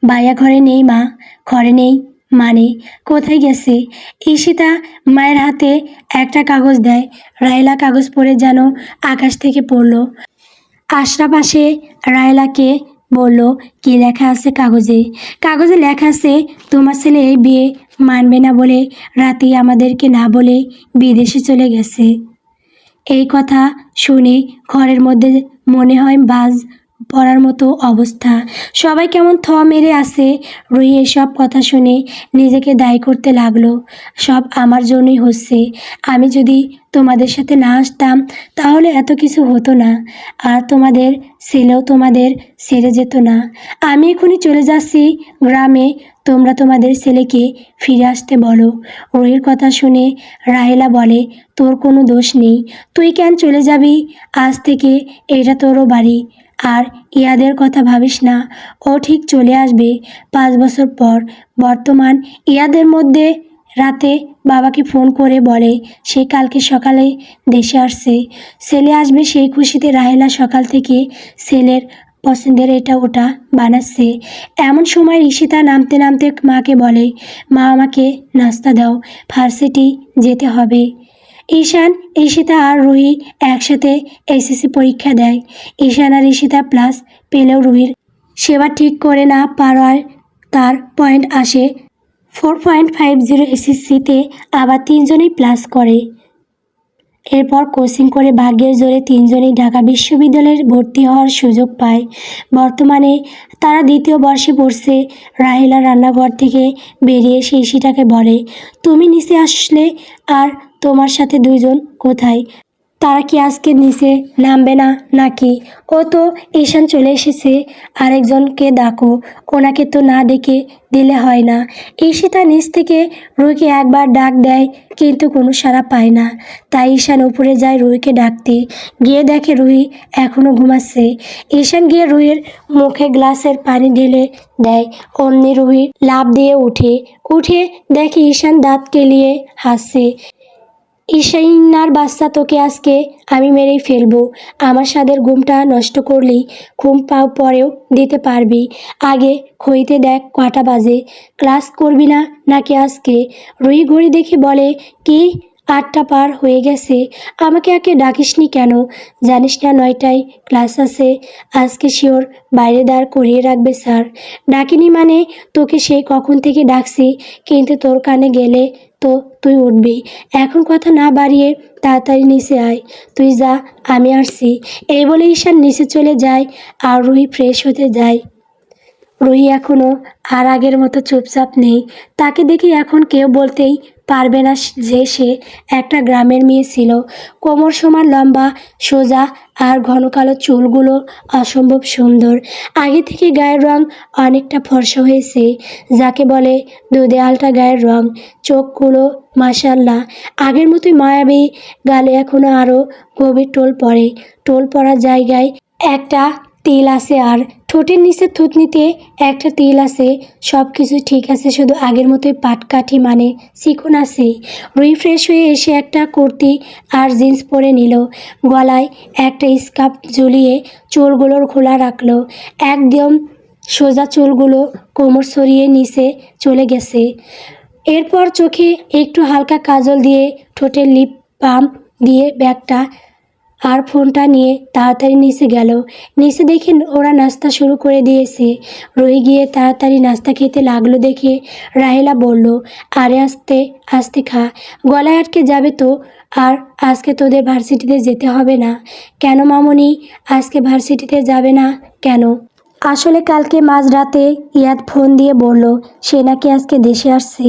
ভাইয়া ঘরে নেই মা। ঘরে নেই মানে কোথায় গেছে? ঈশিতা মায়ের হাতে একটা কাগজ দেয়। রাহেলা কাগজ পড়ে যেন আকাশ থেকে পড়ল। আশরাফ আসে রাহেলাকে বলল, কি লেখা আছে কাগজে? কাগজে লেখা আছে, তোমার ছেলে এই বিয়ে মানবে না বলে রাতেই আমাদেরকে না বলে বিদেশে চলে গেছে। এই কথা শুনে ঘরের মধ্যে মনে হয় বাজ পড়ার মতো অবস্থা। সবাই কেমন থ মেরে আছে। রুহি এসব কথা শুনে নিজেকে দায়ী করতে লাগলো। সব আমার জন্যই হচ্ছে। আমি যদি তোমাদের সাথে না আসতাম তাহলে এত কিছু হতো না, আর তোমাদের ছেলেও তোমাদের ছেড়ে যেত না। আমি এখনই চলে যাচ্ছি গ্রামে, তোমরা তোমাদের ছেলেকে ফিরে আসতে বলো। রুহির কথা শুনে রাহেলা বলে, তোর কোনো দোষ নেই, তুই কেন চলে যাবি? আজ থেকে এটা তোরও বাড়ি। আর ইয়াদের কথা ভাবিস না, ও ঠিক চলে আসবে 5 বছর পর। বর্তমান ইয়াদের মধ্যে রাতে বাবাকে ফোন করে বলে সে কালকে সকালে দেশে আসছে, ছেলে আসবে সেই খুশিতে রাহেলা সকাল থেকে ছেলের পছন্দের এটা ওটা বানাচ্ছে। এমন সময় ঈশিতা নামতে নামতে মাকে বলে, মা আমাকে নাস্তা দাও, ভার্সিটি যেতে হবে। ঈশান, ঈশিতা আর রুহি একসাথে এসএসসি পরীক্ষা দেয়। ঈশান আর ঈশিতা প্লাস পেলেও রুহির সেবা ঠিক করে না পারায় তার পয়েন্ট আসে 4.50। এসএসসিতে আবার 3জনই প্লাস করে। এরপর কোচিং করে ভাগ্যের জোরে 3জনই ঢাকা বিশ্ববিদ্যালয়ে ভর্তি হওয়ার সুযোগ পায়। বর্তমানে তারা 2য় বর্ষে পড়ছে। রাহেলা রান্নাঘর থেকে বেরিয়ে এসে ঈশিতাকে বলে, তুমি নিচে আসলে আর তোমার সাথে 2জন কোথায়? তারা কি আজকে নিচে নামবে না নাকি? ও তো ঈশান চলে এসেছে, আরেকজনকে ডাকো, ওনাকে তো না ডেকে দিলে হয় না। ঈশিতা নিচ থেকে রুহিকে একবার ডাক দেয়, কিন্তু কোনো সাড়া পায় না। তাই ঈশান উপরে যায় রুহিকে ডাকতে, গিয়ে দেখে রুহি এখনও ঘুমাচ্ছে। ঈশান গিয়ে রুহির মুখে গ্লাসের পানি ঢেলে দেয়। অমনি রুহি লাফ দিয়ে উঠে দেখে ঈশান দাঁত কেলিয়ে হাসছে। ঈশাইনার বাচ্চা, তোকে আজকে আমি মেরেই ফেলবো। আমার স্বাদের ঘুমটা নষ্ট করলেই ঘুম পাও পরেও দিতে পারবি। আগে ঘড়িতে দেখ কটা বাজে, ক্লাস করবি না নাকি আজকে? রুহি ঘড়ি দেখে বলে, কি 8টা পার হয়ে গেছে, আমাকে আগে ডাকিসনি কেন? জানিস না 9টায় ক্লাস আছে? আজকে শিওর বাইরে দাঁড় করিয়ে রাখবে স্যার। ডাকিনি মানে? তোকে সেই কখন থেকে ডাকছি, কিন্তু তোর কানে গেলে তো তুই উঠবি। এখন কথা না বাড়িয়ে তাড়াতাড়ি নিচে আয়, তুই যা, আমি আসছি। এই বলে ঈশান নিচে চলে যায় আর রুহি ফ্রেশ হতে যায়। রুহি এখনও আর আগের মতো চুপচাপ নেই। তাকে দেখে এখন কেউ বলতেই পারবে না যে সে একটা গ্রামের মেয়ে ছিল। কোমর সমান লম্বা, সোজা, আর ঘন কালো চুলগুলো অসম্ভব সুন্দর। আগে থেকে গায়ের রং অনেকটা ফর্সা হয়েছে, যাকে বলে দুধে আলটা গায়ের রং। চোখগুলো মাশাআল্লাহ আগের মতোই মায়াবী। গালে এখনও আরও গভীর টোল পড়ে, টোল পড়ার জায়গায় একটা তিল আছে, আর ঠোঁটের নিচের থুতনিতে একটা তিল আছে। সব কিছু ঠিক আছে, শুধু আগের মতোই পাটকাঠি মানে চিকন আছে। রুহি ফ্রেশ হয়ে এসে একটা কুর্তি আর জিন্স পরে নিল, গলায় একটা স্কার্ফ ঝুলিয়ে চুলগুলোর খোলা রাখলো। একদম সোজা চুলগুলো কোমর সরিয়ে নিচে চলে গেছে। এরপর চোখে একটু হালকা কাজল দিয়ে ঠোঁটে লিপ বাম দিয়ে ব্যাগটা আর ফোনটা নিয়ে তাড়াতাড়ি নিচে গেল। নিচে দেখে ওরা নাস্তা শুরু করে দিয়েছে। রুহি গিয়ে তাড়াতাড়ি নাস্তা খেতে লাগলো দেখে রাহেলা বলল, আরে আস্তে আস্তে খা, গলায় আটকে যাবে তো। আর আজকে তোদের ভার্সিটিতে যেতে হবে না কেন মামুনি? আজকে ভার্সিটিতে যাবে না কেন? আসলে কালকে মাঝরাতে ইয়াদ ফোন দিয়ে বলল সে নাকি আজকে দেশে আসছে।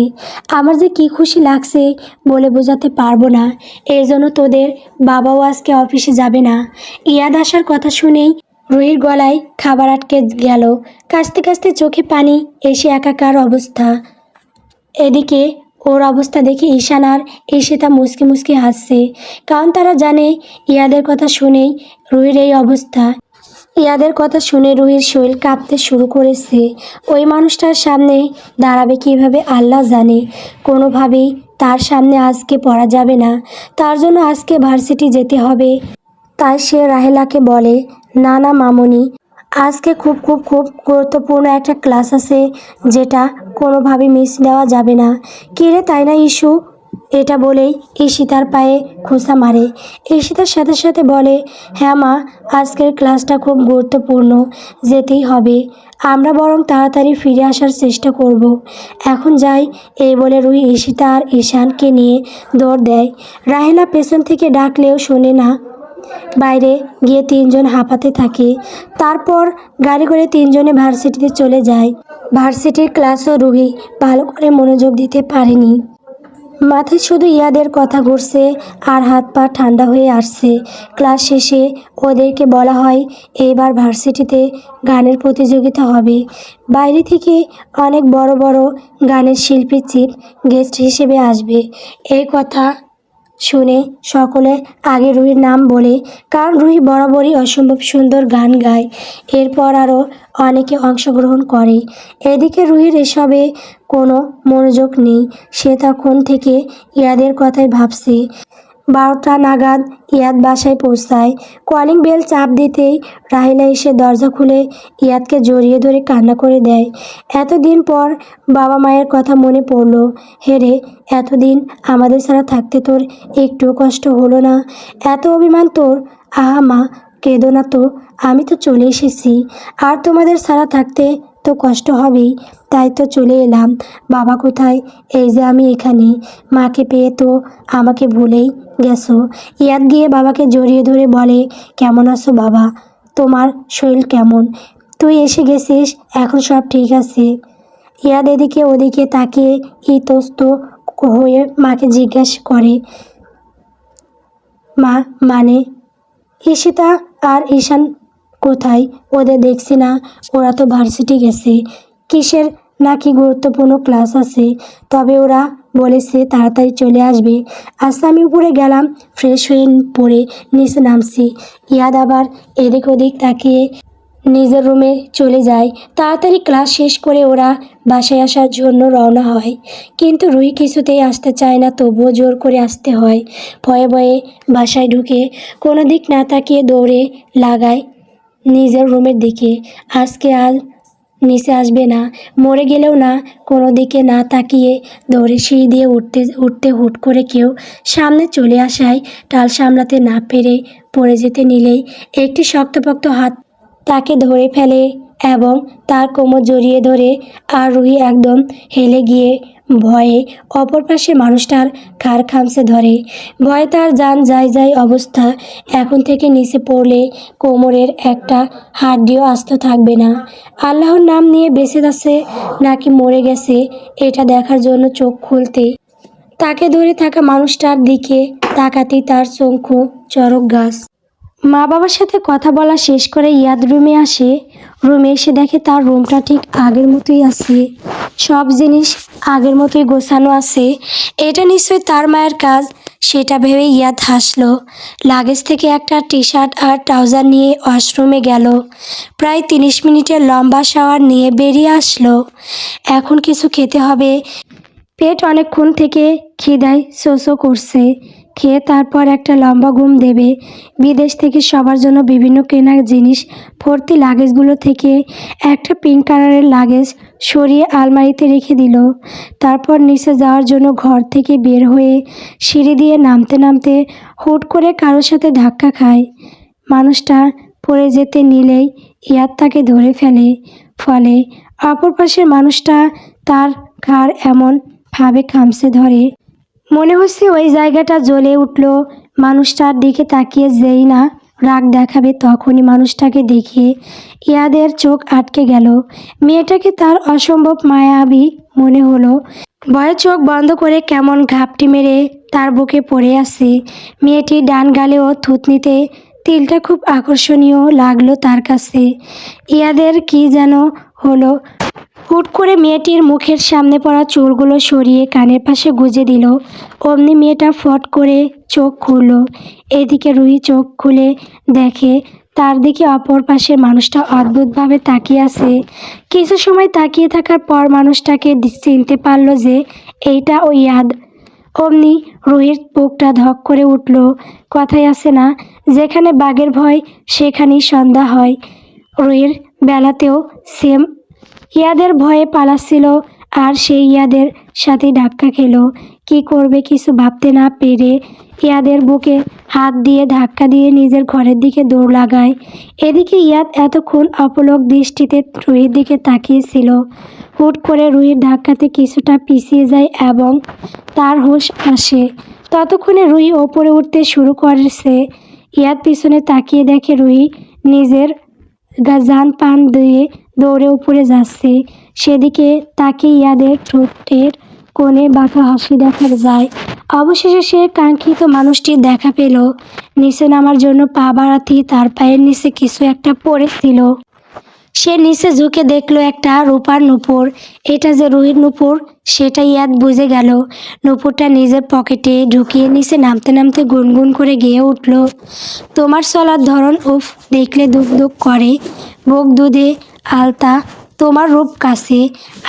আমার যে কি খুশি লাগছে বলে বোঝাতে পারবো না। এই জন্য তোদের বাবাও আজকে অফিসে যাবে না। ইয়াদ আসার কথা শুনেই রুহির গলায় খাবার আটকে গেল। কাশতে কাশতে চোখে পানি এসে একাকার অবস্থা। এদিকে ওর অবস্থা দেখে ঈশান আর ঈশিতা মুচকি মুচকি হাসছে, কারণ তারা জানে ইয়াদের কথা শুনেই রুহির এই অবস্থা। ইয়াদের কথা শুনে রুহির শরীর কাঁপতে শুরু করেছে। ওই মানুষটার সামনে দাঁড়াবে কিভাবে আল্লাহ জানে। কোনোভাবেই তার সামনে আজকে পড়া যাবে না, তার জন্য আজকে ভার্সিটি যেতে হবে। তাই সে রাহেলাকে বলে, না না মামুনি, আজকে খুব খুব খুব গুরুত্বপূর্ণ একটা ক্লাস আছে যেটা কোনোভাবে মিস দেওয়া যাবে না। কিরে তাই না ইস্যু? এটা বলেই ঈশিতার পায়ে খোঁচা মারে। ঈশিতার সাথে সাথে বলে, হ্যাঁ মা, আজকের ক্লাসটা খুব গুরুত্বপূর্ণ, যেতেই হবে। আমরা বরং তাড়াতাড়ি ফিরে আসার চেষ্টা করব। এখন যাই। এই বলে রুহি ঈশিতা আর ঈশানকে নিয়ে দৌড় দেয়। রাহেলা পেছন থেকে ডাকলেও শোনে না। বাইরে গিয়ে তিনজন হাঁপাতে থাকে। তারপর গাড়ি করে তিনজনে ভার্সিটিতে চলে যায়। ভার্সিটির ক্লাসও রুহি ভালো করে মনোযোগ দিতে পারেনি। মাথায় শুধু ইয়াদের কথা ঘুরছে আর হাত পা ঠান্ডা হয়ে আসছে। ক্লাস শেষে ওদেরকে বলা হয় এইবার ভার্সিটিতে গানের প্রতিযোগিতা হবে। বাইরে থেকে অনেক বড় বড় গানের শিল্পী চিফ গেস্ট হিসেবে আসবে। এই কথা শুনে সকলে আগে রুহির নাম বলে, কারণ রুহি বরাবরই অসম্ভব সুন্দর গান গায়। এরপর আরও অনেকে অংশগ্রহণ করে। এদিকে রুহির এসবে কোনো মনোযোগ নেই। সে তখন থেকে ইয়াদের কথাই ভাবছে। 12টা নাগাদ ইয়াদ বাসায় পৌঁছায়। কলিং বেল চাপ দিতেই রাহিলা এসে দরজা খুলে ইয়াদকে জড়িয়ে ধরে কান্না করে দেয়। এতদিন পর বাবা মায়ের কথা মনে পড়ল। হে রে, এতদিন আমাদের ছাড়া থাকতে তোর একটুও কষ্ট হলো না? এত অভিমান তোর? আহা মা, কেঁদো না তো, আমি তো চলে এসেছি। আর তোমাদের ছাড়া থাকতে তো কষ্ট হবেই, তাই তো চলে এলাম। বাবা কোথায়? এই যে আমি এখানে। মাকে পেয়ে তো আমাকে ভুলেই গেছো। ইয়াদ গিয়ে বাবাকে জড়িয়ে ধরে বলে, কেমন আছো বাবা? তোমার শরীর কেমন? তুই এসে গেছিস, এখন সব ঠিক আছে? ইয়াদ এদিকে ওদিকে তাকিয়ে ইতস্ত হয়ে মাকে জিজ্ঞেস করে, মা মানে ঈশিতা আর ঈশান কোথায়? ওদের দেখছি না। ওরা তো ভার্সিটি গেছে। কিসের নাকি গুরুত্বপূর্ণ ক্লাস আছে, তবে ওরা বলেছে তাড়াতাড়ি চলে আসবে। আচ্ছা আমি উপরে গেলাম, ফ্রেশ হয়ে পরে নিচে নামছি। ইয়াদ আবার এদিক ওদিক তাকিয়ে নিজের রুমে চলে যায়। তাড়াতাড়ি ক্লাস শেষ করে ওরা বাসায় আসার জন্য রওনা হয়। কিন্তু রুহি কিছুতেই আসতে চায় না, তবুও জোর করে আসতে হয়। ভয়ে ভয়ে বাসায় ঢুকে কোনো দিক না তাকিয়ে দৌড়ে লাগায় নিজের রুমের দিকে। আজকে আর নিচে আসবে না, মরে গেলেও না। কোনো দিকে না তাকিয়ে দৌড়ে সিঁড়ি দিয়ে উঠতে উঠতে হুট করে কেউ সামনে চলে আসায় টাল সামলাতে না পেরে পড়ে যেতে নিলেই একটি শক্তপোক্ত হাত তাকে ধরে ফেলে এবং তার কোমর জড়িয়ে ধরে। আর রুহি একদম হেলে গিয়ে ভয়ে অপর পাশে মানুষটার ঘাড় খামচে ধরে। ভয়ে তার জান যায় যায় অবস্থা। এখন থেকে নিচে পড়লে কোমরের একটা হাড্ডিও আস্ত থাকবে না। আল্লাহর নাম নিয়ে বেঁচে আছে নাকি মরে গেছে এটা দেখার জন্য চোখ খুলতে তাকে ধরে থাকা মানুষটার দিকে তাকাতেই তার চক্ষু চরক গাছ। মা বাবার সাথে কথা বলা শেষ করে ইয়াদ রুমে আসে। রুমে এসে দেখে তার রুমটা ঠিক আগের মতোই আছে। সব জিনিস আগের মতোই গোছানো আছে। এটা নিশ্চয়ই তার মায়ের কাজ, সেটা ভেবে ইয়াদ হাসলো। লাগেজ থেকে একটা টি শার্ট আর ট্রাউজার নিয়ে ওয়াশরুমে গেল। প্রায় 30 মিনিটের লম্বা শাওয়ার নিয়ে বেরিয়ে আসলো। এখন কিছু খেতে হবে। পেট অনেকক্ষণ থেকে খিদায় শোষো করছে। খেয়ে তারপর একটা লম্বা ঘুম দেবে। বিদেশ থেকে সবার জন্য বিভিন্ন কেনার জিনিস ভর্তি লাগেজগুলো থেকে একটা পিঙ্ক কালারের লাগেজ সরিয়ে আলমারিতে রেখে দিল। তারপর নিচে যাওয়ার জন্য ঘর থেকে বের হয়ে সিঁড়ি দিয়ে নামতে নামতে হুট করে কারোর সাথে ধাক্কা খায়। মানুষটা পড়ে যেতে নিলেই ইয়াদ তাকে ধরে ফেলে। ফলে অপর পাশের মানুষটা তার ঘাড় এমনভাবে খামচে ধরে, মনে হচ্ছে ওই জায়গাটা জ্বলে উঠল। মানুষটার দিকে তাকিয়ে যেই না রাগ দেখাবে তখনই মানুষটাকে দেখে ইয়াদের চোখ আটকে গেল। মেয়েটাকে তার অসম্ভব মায়াবী মনে হলো। ভয়ে চোখ বন্ধ করে কেমন ঘাপটি মেরে তার বুকে পড়ে আছে। মেয়েটির ডান গালে ও থুতনিতে তিলটা খুব আকর্ষণীয় লাগলো তার কাছে। ইয়াদের কি যেন হলো। হুট করে মেয়েটির মুখের সামনে পড়া চুলগুলো সরিয়ে কানের পাশে গুজে দিল। অমনি মেয়েটা ফট করে চোখ খুলল। এদিকে রুহি চোখ খুলে দেখে তার দিকে অপর পাশের মানুষটা অদ্ভুতভাবে তাকিয়ে আছে। কিছু সময় তাকিয়ে থাকার পর মানুষটাকে চিনতে পারল যে এইটা ও ইয়াদ। অমনি রুহির বুকটা ধক করে উঠল। কথায় আছে না, যেখানে বাঘের ভয় সেখানেই সন্ধ্যা হয়। রুহির বেলাতেও সেম। ইয়াদের ভয়ে পালাচ্ছিল আর সেই ইয়াদের সাথে ধাক্কা খেলো। কি করবে কিছু ভাবতে না পেরে ইয়াদের বুকে হাত দিয়ে ধাক্কা দিয়ে নিজের ঘরের দিকে দৌড় লাগায়। এদিকে ইয়াদ এতক্ষণ অপলক দৃষ্টিতে রুহির দিকে তাকিয়েছিল। হুট করে রুহির ধাক্কাতে কিছুটা পিছিয়ে যায় এবং তার হুঁশ আসে। ততক্ষণে রুহি ওপরে উঠতে শুরু করেছে। ইয়াদ পিছনে তাকিয়ে দেখে রুহি নিজের জান পান দিয়ে দৌড়ে উপরে যাচ্ছে। সেদিকে তাকে ইয়াদের ঠোঁটের কোণে বাঁকা হাসি দেখা যায়। অবশেষে সে কাঙ্ক্ষিত মানুষটির দেখা পেল। নিচে নামার জন্য পা বাড়াতেই তার পায়ের নিচে কিছু একটা পড়েছিল। সে নিচে ঝুঁকে দেখলো একটা রূপার নূপুর। এটা যে রুহির নূপুর সেটা ইয়াদ বুঝে গেল। নূপুরটা নিজের পকেটে ঢুকিয়ে নিচে নামতে নামতে গুনগুন করে গেয়ে উঠল, তোমার চলার ধরন উফ দেখলে দুক দুক করে, বুক দুধে আলতা, তোমার রূপ কাছে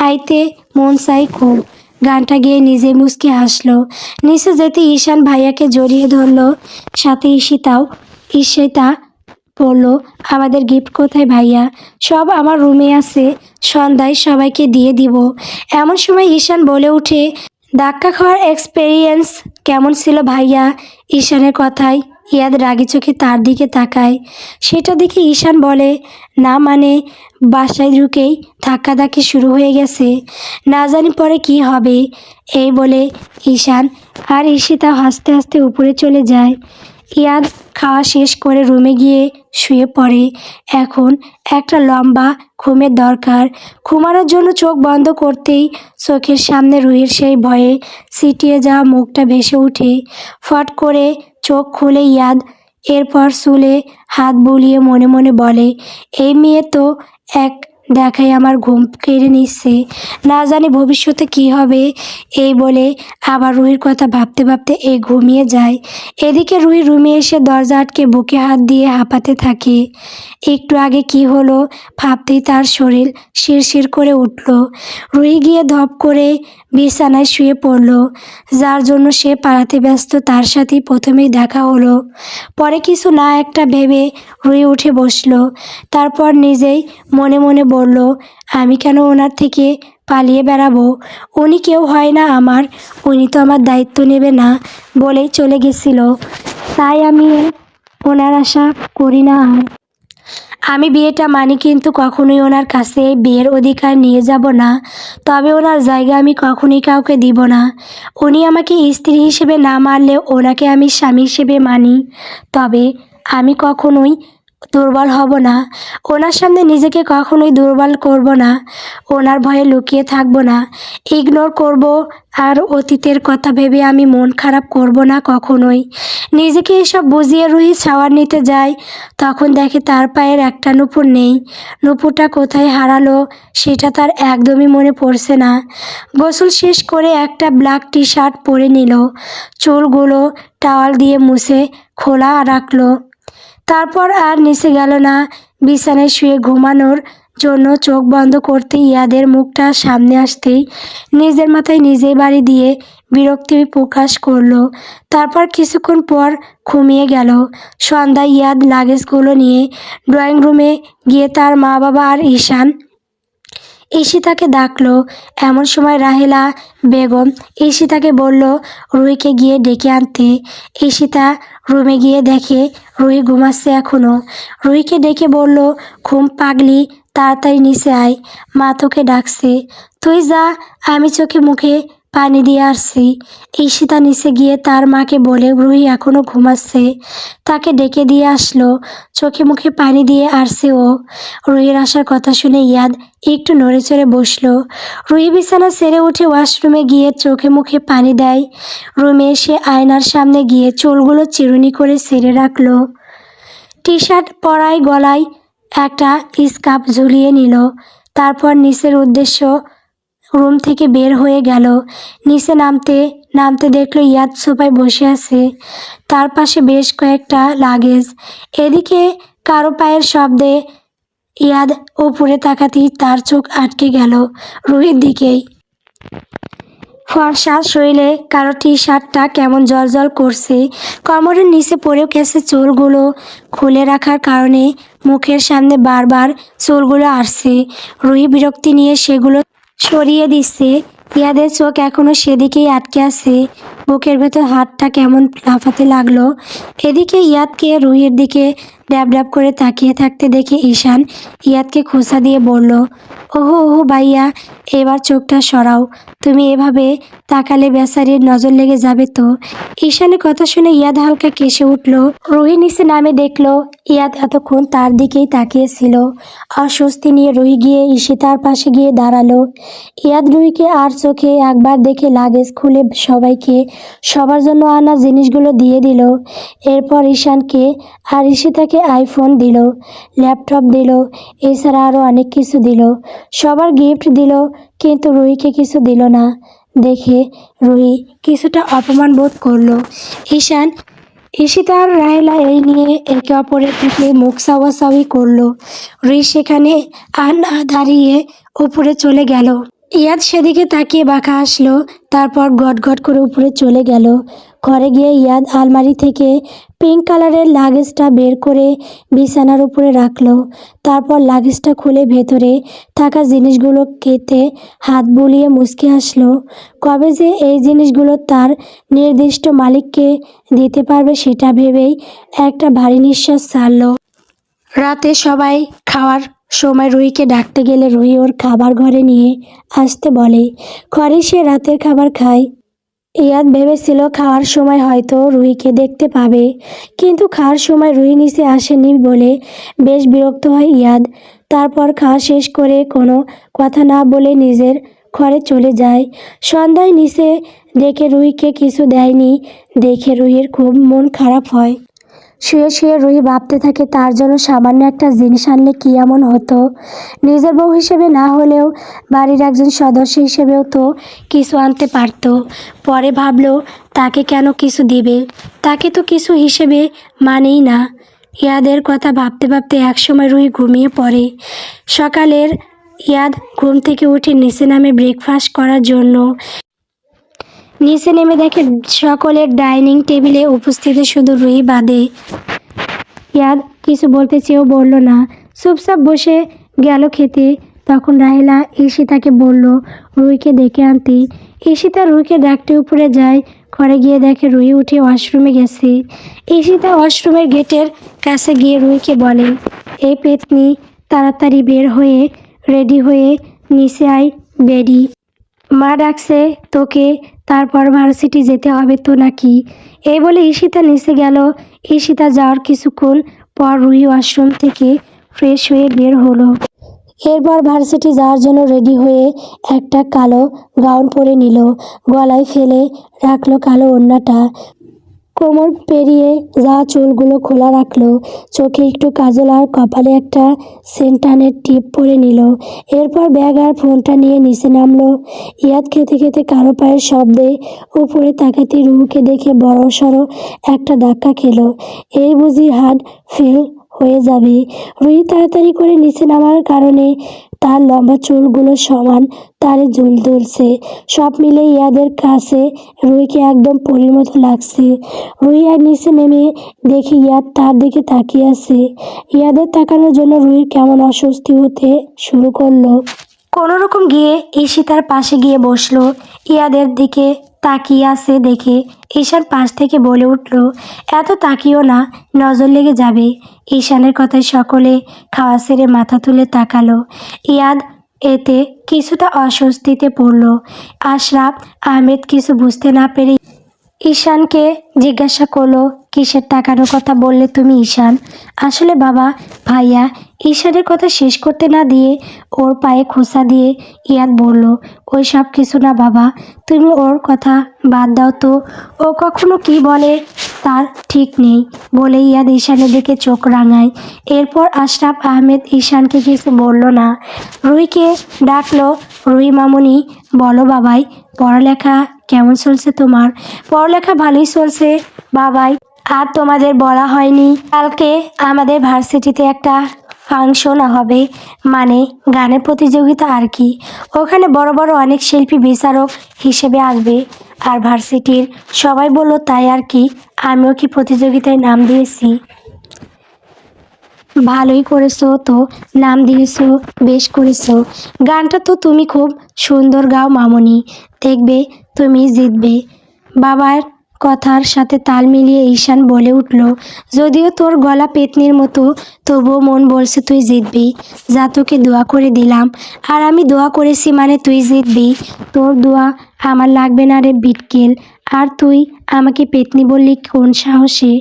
আইতে মন চাই খুব। গানটা গেয়ে নিজে মুচকি হাসলো। নিচে যেতে ঈশান ভাইয়াকে জড়িয়ে ধরলো, সাথে ঈশিতা বলল, আমাদের গিফট কোথায় ভাইয়া? সব আমার রুমে আছে, সন্ধ্যায় সবাইকে দিয়ে দিব। এমন সময় ঈশান বলে ওঠে, ধাক্কা খাওয়ার এক্সপেরিয়েন্স কেমন ছিল ভাইয়া? ঈশানের কথায় ইয়াদ রাগি চোখে তার দিকে তাকায়। সেটা দেখে ঈশান বলে, না মানে বাসায় ঢুকেই ধাক্কাধাক্কি শুরু হয়ে গেছে, না জানি পরে কি হবে। এই বলে ঈশান আর ঈশিতা হাসতে হাসতে উপরে চলে যায়। ইয়াদ খাওয়া শেষ করে রুমে গিয়ে শুয়ে পড়ে। এখন একটা লম্বা ঘুমের দরকার। ঘুমানোর জন্য চোখ বন্ধ করতেই চোখের সামনে রুহির সেই ভয়ে সিটিয়ে যাওয়া মুখটা ভেসে ওঠে। ফট করে চোখ খুলে ইয়াদ। এরপর চুলে হাত বুলিয়ে মনে মনে বলে, এই মেয়ে তো এক দেখাই আমার ঘুম কেড়ে নিচ্ছে, না জানি ভবিষ্যতে কি হবে। এই বলে আবার রুহির কথা ভাবতে ভাবতে ঘুমিয়ে যায়। এদিকে রুহি রুমে এসে দরজা আটকে বুকে হাত দিয়ে হাঁপাতে থাকে। একটু আগে কি হলো ভাবতেই তার শরীর শিরশির করে উঠল। রুহি গিয়ে ধপ করে বিছানায় শুয়ে পড়ল। যার জন্য সে পালাতে ব্যস্ত তার সাথেই প্রথমেই দেখা হলো। পরে কিছু না একটা ভেবে রুহি উঠে বসলো। তারপর নিজেই মনে মনে বলল, আমি কেন ওনার থেকে পালিয়ে বেড়াবো? উনি কেউ হয় না আমার, উনি তো আমার দায়িত্ব নেবে না বলেই চলে গেছিল। তাই আমি ওনার আশা করি না আর। আমি বিয়েটা মানি, কিন্তু কখনোই ওনার কাছে বিয়ের অধিকার নিয়ে যাব না। তবে ওনার জায়গা আমি কখনোই কাউকে দিব না। উনি আমাকে স্ত্রী হিসেবে না মানলেও ওনাকে আমি স্বামী হিসেবে মানি। তবে আমি কখনোই দুর্বল হব না। ওনার সামনে নিজেকে কখনোই দুর্বল করব না। ওনার ভয়ে লুকিয়ে থাকব না, ইগনোর করব। আর অতীতের কথা ভেবে আমি মন খারাপ করব না কখনোই। নিজেকে এসব বুঝিয়ে রুহি শাওয়ার নিতে যায়। তখন দেখে তার পায়ের একটা নূপুর নেই। নূপুরটা কোথায় হারালো সেটা তার একদমই মনে পড়ছে না। গোসল শেষ করে একটা ব্ল্যাক টি শার্ট পরে নিল। চুলগুলো টাওয়াল দিয়ে মুছে খোলা রাখলো। তারপর আর নিচে গেল না। বিছানায় শুয়ে ঘুমানোর জন্য চোখ বন্ধ করতে ইয়াদের মুখটা সামনে আসতেই নিজের মাথায় নিজেই বাড়ি দিয়ে বিরক্তি প্রকাশ করলো। তারপর কিছুক্ষণ পর ঘুমিয়ে গেল। সন্ধ্যায় ইয়াদ লাগেজগুলো নিয়ে ড্রয়িং রুমে গিয়ে তার মা বাবা আর ঈশিতাকে ডাকলো। এমন সময় রাহেলা বেগম ঈশিতাকে বলল রুহিকে গিয়ে ডেকে আনতে। ঈশিতা রুমে গিয়ে দেখে রুহি ঘুমাচ্ছে এখনো। রুহিকে ডেকে বলল, ঘুম পাগলি, তাড়াতাড়ি নিচে আয়, মা তোকে ডাকছে। তুই যা, আমি চোখে মুখে পানি দিয়ে আসছি। ঈশিতা নিচে গিয়ে তার মাকে বলে রুহি এখনো ঘুমাচ্ছে, তাকে ডেকে দিয়ে আসলো। চোখে মুখে পানি দিয়ে আসছে ও। রুহির আসার কথা শুনে ইয়াদ একটু নড়ে চড়ে বসলো। রুহি বিছানা ছেড়ে উঠে ওয়াশরুমে গিয়ে চোখে মুখে পানি দেয়। রুমে এসে আয়নার সামনে গিয়ে চুলগুলো চিরুনি করে ছেড়ে রাখলো। টি শার্ট পরায় গলায় একটা স্কার্ফ ঝুলিয়ে নিল। তারপর নিচের উদ্দেশ্য রুম থেকে বের হয়ে গেল। নিচে নামতে নামতে দেখলো ইয়াদ সোফায় বসে আছে, তার পাশে বেশ কয়েকটা লাগেজ। এদিকে কারো পায়ের শব্দে ইয়াদ উপরে তাকাতেই তার চোখ আটকে গেল রুহির দিকেই। ফর্সা শরীরে কারো টি শার্টটা কেমন জলজল করছে। কোমরের নিচে পড়েও গেছে চুলগুলো খুলে রাখার কারণে মুখের সামনে বারবার চুলগুলো আসছে। রুহি বিরক্তি নিয়ে সেগুলো সরিয়ে দিচ্ছে। ইয়াদের চোখ এখনো সেদিকেই আটকে আছে। বুকের ভেতর হাতটা কেমন লাফাতে লাগলো। এদিকে ইয়াদকে রুহির দিকে ড্যাব ড্যাব করে তাকিয়ে থাকতে দেখে ঈশান ইয়াদকে খোঁচা দিয়ে বলল, ওহো ওহো ভাইয়া, এবার চোখটা সরাও, তুমি এভাবে তাকালে বেচারির নজর লেগে যাবে তো। ঈশানের কথা শুনে ইয়াদ হালকা কেসে উঠল। রুহি নিচে নামে দেখলো ইয়াদ এতক্ষণ তার দিকেই তাকিয়েছিল। অস্বস্তি নিয়ে রুহি গিয়ে ঈশিতার পাশে গিয়ে দাঁড়ালো। ইয়াদ রুহিকে আর চোখে একবার দেখে লাগেজ খুলে সবাইকে সবার জন্য আনা জিনিসগুলো দিয়ে দিল। এরপর ঈশানকে আর ঈশিতাকে আইফোন দিল, ল্যাপটপ দিল, এছাড়া আরও অনেক কিছু দিল। সবার গিফট দিল, কিন্তু রুহিকে কিছু দিল না দেখে রুহি কিছুটা অপমান বোধ করলো। ঈশিতা আর রাহেলা এই নিয়ে একে অপরের দিকে মুখ চাওয়াচাওয়ি করলো। রুহি সেখানে আর না দাঁড়িয়ে উপরে চলে গেল। ইয়াদ সেদিকে তাকিয়ে বাঁকা আসলো, তারপর গটগট করে উপরে চলে গেল। ঘরে গিয়ে ইয়াদ আলমারি থেকে পিঙ্ক কালারের লাগেজটা বের করে বিছানার উপরে রাখলো। তারপর লাগেজটা খুলে ভেতরে থাকা জিনিসগুলো কেটে হাত বুলিয়ে মুচকে আসলো। কবে যে এই জিনিসগুলো তার নির্দিষ্ট মালিককে দিতে পারবে সেটা ভেবেই একটা ভারী নিঃশ্বাস ছাড়লো। রাতে সবাই খাওয়ার সময় রুহিকে ডাকতে গেলে রুহি ওর খাবার ঘরে নিয়ে আসতে বলে। ঘরে সে রাতের খাবার খায়। ইয়াদ ভেবেছিল খাওয়ার সময় হয়তো রুহিকে দেখতে পাবে, কিন্তু খাওয়ার সময় রুহি নিচে আসেনি বলে বেশ বিরক্ত হয় ইয়াদ। তারপর খাওয়া শেষ করে কোনো কথা না বলে নিজের ঘরে চলে যায়। সন্ধ্যায় নিচে ডেকে রুহিকে কিছু দেয়নি দেখে রুহির খুব মন খারাপ হয়। শুয়ে শুয়ে রুহি ভাবতে থাকে তার জন্য সামান্য একটা জিনিস আনলে কী এমন হতো। নিজের বউ হিসেবে না হলেও বাড়ির একজন সদস্য হিসেবেও তো কিছু আনতে পারতো। পরে ভাবলো তাকে কেন কিছু দিবে, তাকে তো কিছু হিসেবে মানেই না। ইয়াদের কথা ভাবতে ভাবতে একসময় রুহি ঘুমিয়ে পড়ে। সকালের ইয়াদ ঘুম থেকে উঠে নিচে নামে ব্রেকফাস্ট করার জন্য। নিচে নেমে দেখে সকলের ডাইনিং টেবিলে উপস্থিত শুধু রুহি বাদে। ইয়াদ কিছু বলতে চেয়েও বলল না, চুপচাপ বসে গেল খেতে। তখন রাহেলা ঈশিতাকে বলল রুহিকে ডেকে আনতে। ঈশিতা রুহিকে ডাকতে উপরে যায়। ঘরে গিয়ে দেখে রুহি উঠে ওয়াশরুমে গেছে। ঈশিতা ওয়াশরুমের গেটের কাছে গিয়ে রুহিকে বলে, এই পেতনি, তাড়াতাড়ি বের হয়ে রেডি হয়ে নিচে আয় বেডি, মা ডাকছে তোকে, তারপর ভার্সিটি যেতে হবে তো নাকি। এই বলে ঈশিতা নিচে গেল। ঈশিতা যাওয়ার কিছুক্ষণ পর রুহি ওয়াশরুম থেকে ফ্রেশ হয়ে বের হলো। এরপর ভার্সিটি যাওয়ার জন্য রেডি হয়ে একটা কালো গাউন পরে নিল। গলায় ফেলে রাখলো কালো ওড়নাটা। কোমর পেরিয়ে যাওয়া চুলগুলো খোলা রাখলো। চোখে একটু কাজল আর কপালে একটা সেন্টানের টিপ পরে নিল। এরপর ব্যাগ আর ফোনটা নিয়ে নিচে নামলো। ইয়াদ খেতে খেতে কারো পায়ের শব্দে উপরে তাকাতে রুহুকে দেখে বড় সড়ো একটা ধাক্কা খেলো। এই বুঝি হার্ট ফেল হয়ে যাবে। রুহি তাড়াতাড়ি করে নিচে নামার কারণে তার লম্বা চুলগুলো সমান তারে ঝুল ধরছে। সব মিলে ইয়াদের কাছে রুহিকে একদম পরীর মতো লাগছে। রুহি আর নিচে নেমে দেখি ইয়াদ তার দিকে তাকিয়ে আছে। ইয়াদের তাকানোর জন্য রুহির কেমন অস্বস্তি হতে শুরু করলো। কোনোরকম গিয়ে ঈশিতার পাশে গিয়ে বসলো। ইয়াদের দিকে তাকিয়ে আছে দেখে ঈশান পাশ থেকে বলে উঠল, এত তাকিও না, নজর লেগে যাবে। ঈশানের কথায় সকলে খাওয়া ছেড়ে মাথা তুলে তাকালো। ইয়াদ এতে কিছুটা অস্বস্তিতে পড়ল। আশরাফ আহমেদ কিছু বুঝতে না পেরে ঈশানকে জিজ্ঞাসা করলো, কিসের তাকানোর কথা বললে তুমি ঈশান? আসলে বাবা, ভাইয়া ঈশানের কথা শেষ করতে না দিয়ে ওর পায়ে খোঁচা দিয়ে ইয়াদ বলল, ওই সব কিছু না বাবা, তুমি ওর কথা বাদ দাও তো, ও কখনো কি বলে তার ঠিক নেই বলে ইয়াদ ঈশানের দিকে চোখ রাঙায়। এরপর আশরাফ আহমেদ ঈশানকে কিছু বলল না, রুহিকে ডাকলো। রুহি মামুনি, বলো বাবাই, পড়ালেখা কেমন চলছে তোমার? পড়ালেখা ভালোই চলছে বাবাই। আর তোমাদের বলা হয়নি কালকে আমাদের ভার্সিটিতে একটা ফাংশন হবে, মানে গানের প্রতিযোগিতা আর কি। ওখানে বড় বড় অনেক শিল্পী বিচারক হিসেবে আসবে। আর ভার্সিটির সবাই বলল তাই আর কি, আমিও কি প্রতিযোগিতায় নাম দিয়েছি। ভালোই করেছো তো, নাম দিয়েছো, বেশ করেছো। গানটা তো তুমি খুব সুন্দর গাও মামুনি, দেখবে তুমি জিতবে। বাবার কথার সাথে তাল মিলিয়ে ঈশান বলে উঠল, যদিও তোর গলা পেতনির মতো, তবুও মন বলছে তুই জিতবি। যা, তোকে দোয়া করে দিলাম। আর আমি দোয়া করেছি মানে তুই জিতবি। তোর দোয়া আমার লাগবে না রে বিটকেল। আর তুই আমাকে পেতনি বললি কোন সাহসে?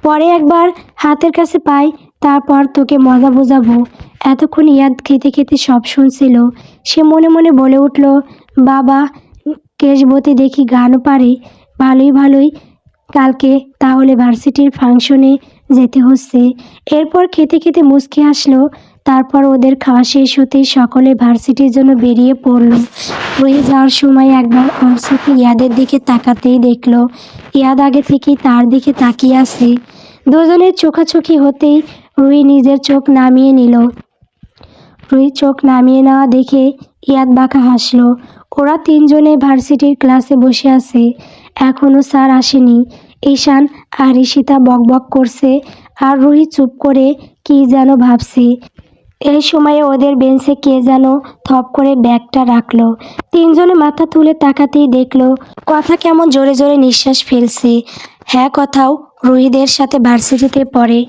পরে একবার হাতের কাছে পাই, তারপর তোকে মজা বোঝাবো। এতক্ষণ ইয়াদ খেতে খেতে সব শুনছিল। সে মনে মনে বলে উঠল, বাবা কেশবতী দেখি গানও পারে, ভালোই ভালোই। কালকে তাহলে ভার্সিটির ফাংশনে যেতে হচ্ছে। এরপর খেতে খেতে মুচকি আসলো। তারপর ওদের খাওয়া শেষ হতেই সকলে ভার্সিটির জন্য বেরিয়ে পড়ল। রুহি যাওয়ার সময় একবার অর্ষকে ইয়াদের দিকে তাকাতেই দেখলো ইয়াদ আগে থেকেই তার দিকে তাকিয়ে আছে। দুজনের চোখাচোখি হতেই রুহি নিজের চোখ নামিয়ে নিল। রুহি চোখ নামিয়ে নেওয়া দেখে ইয়াদ বাঁকা হাসলো। ওরা তিনজনে ভার্সিটির ক্লাসে বসে আছে, এখনও স্যার আসেনি। ঈশান আর ঈশিতা বকবক করছে আর রুহি চুপ করে কী যেন ভাবছে। এই সময়ে ওদের বেঞ্চে কে যেন থপ করে ব্যাগটা রাখলো। তিনজনে মাথা তুলে তাকাতেই দেখলো কথা কেমন জোরে জোরে নিঃশ্বাস ফেলছে। হ্যাঁ, কথাও রুহিদের সাথে ভার্সিটিতে পড়ে।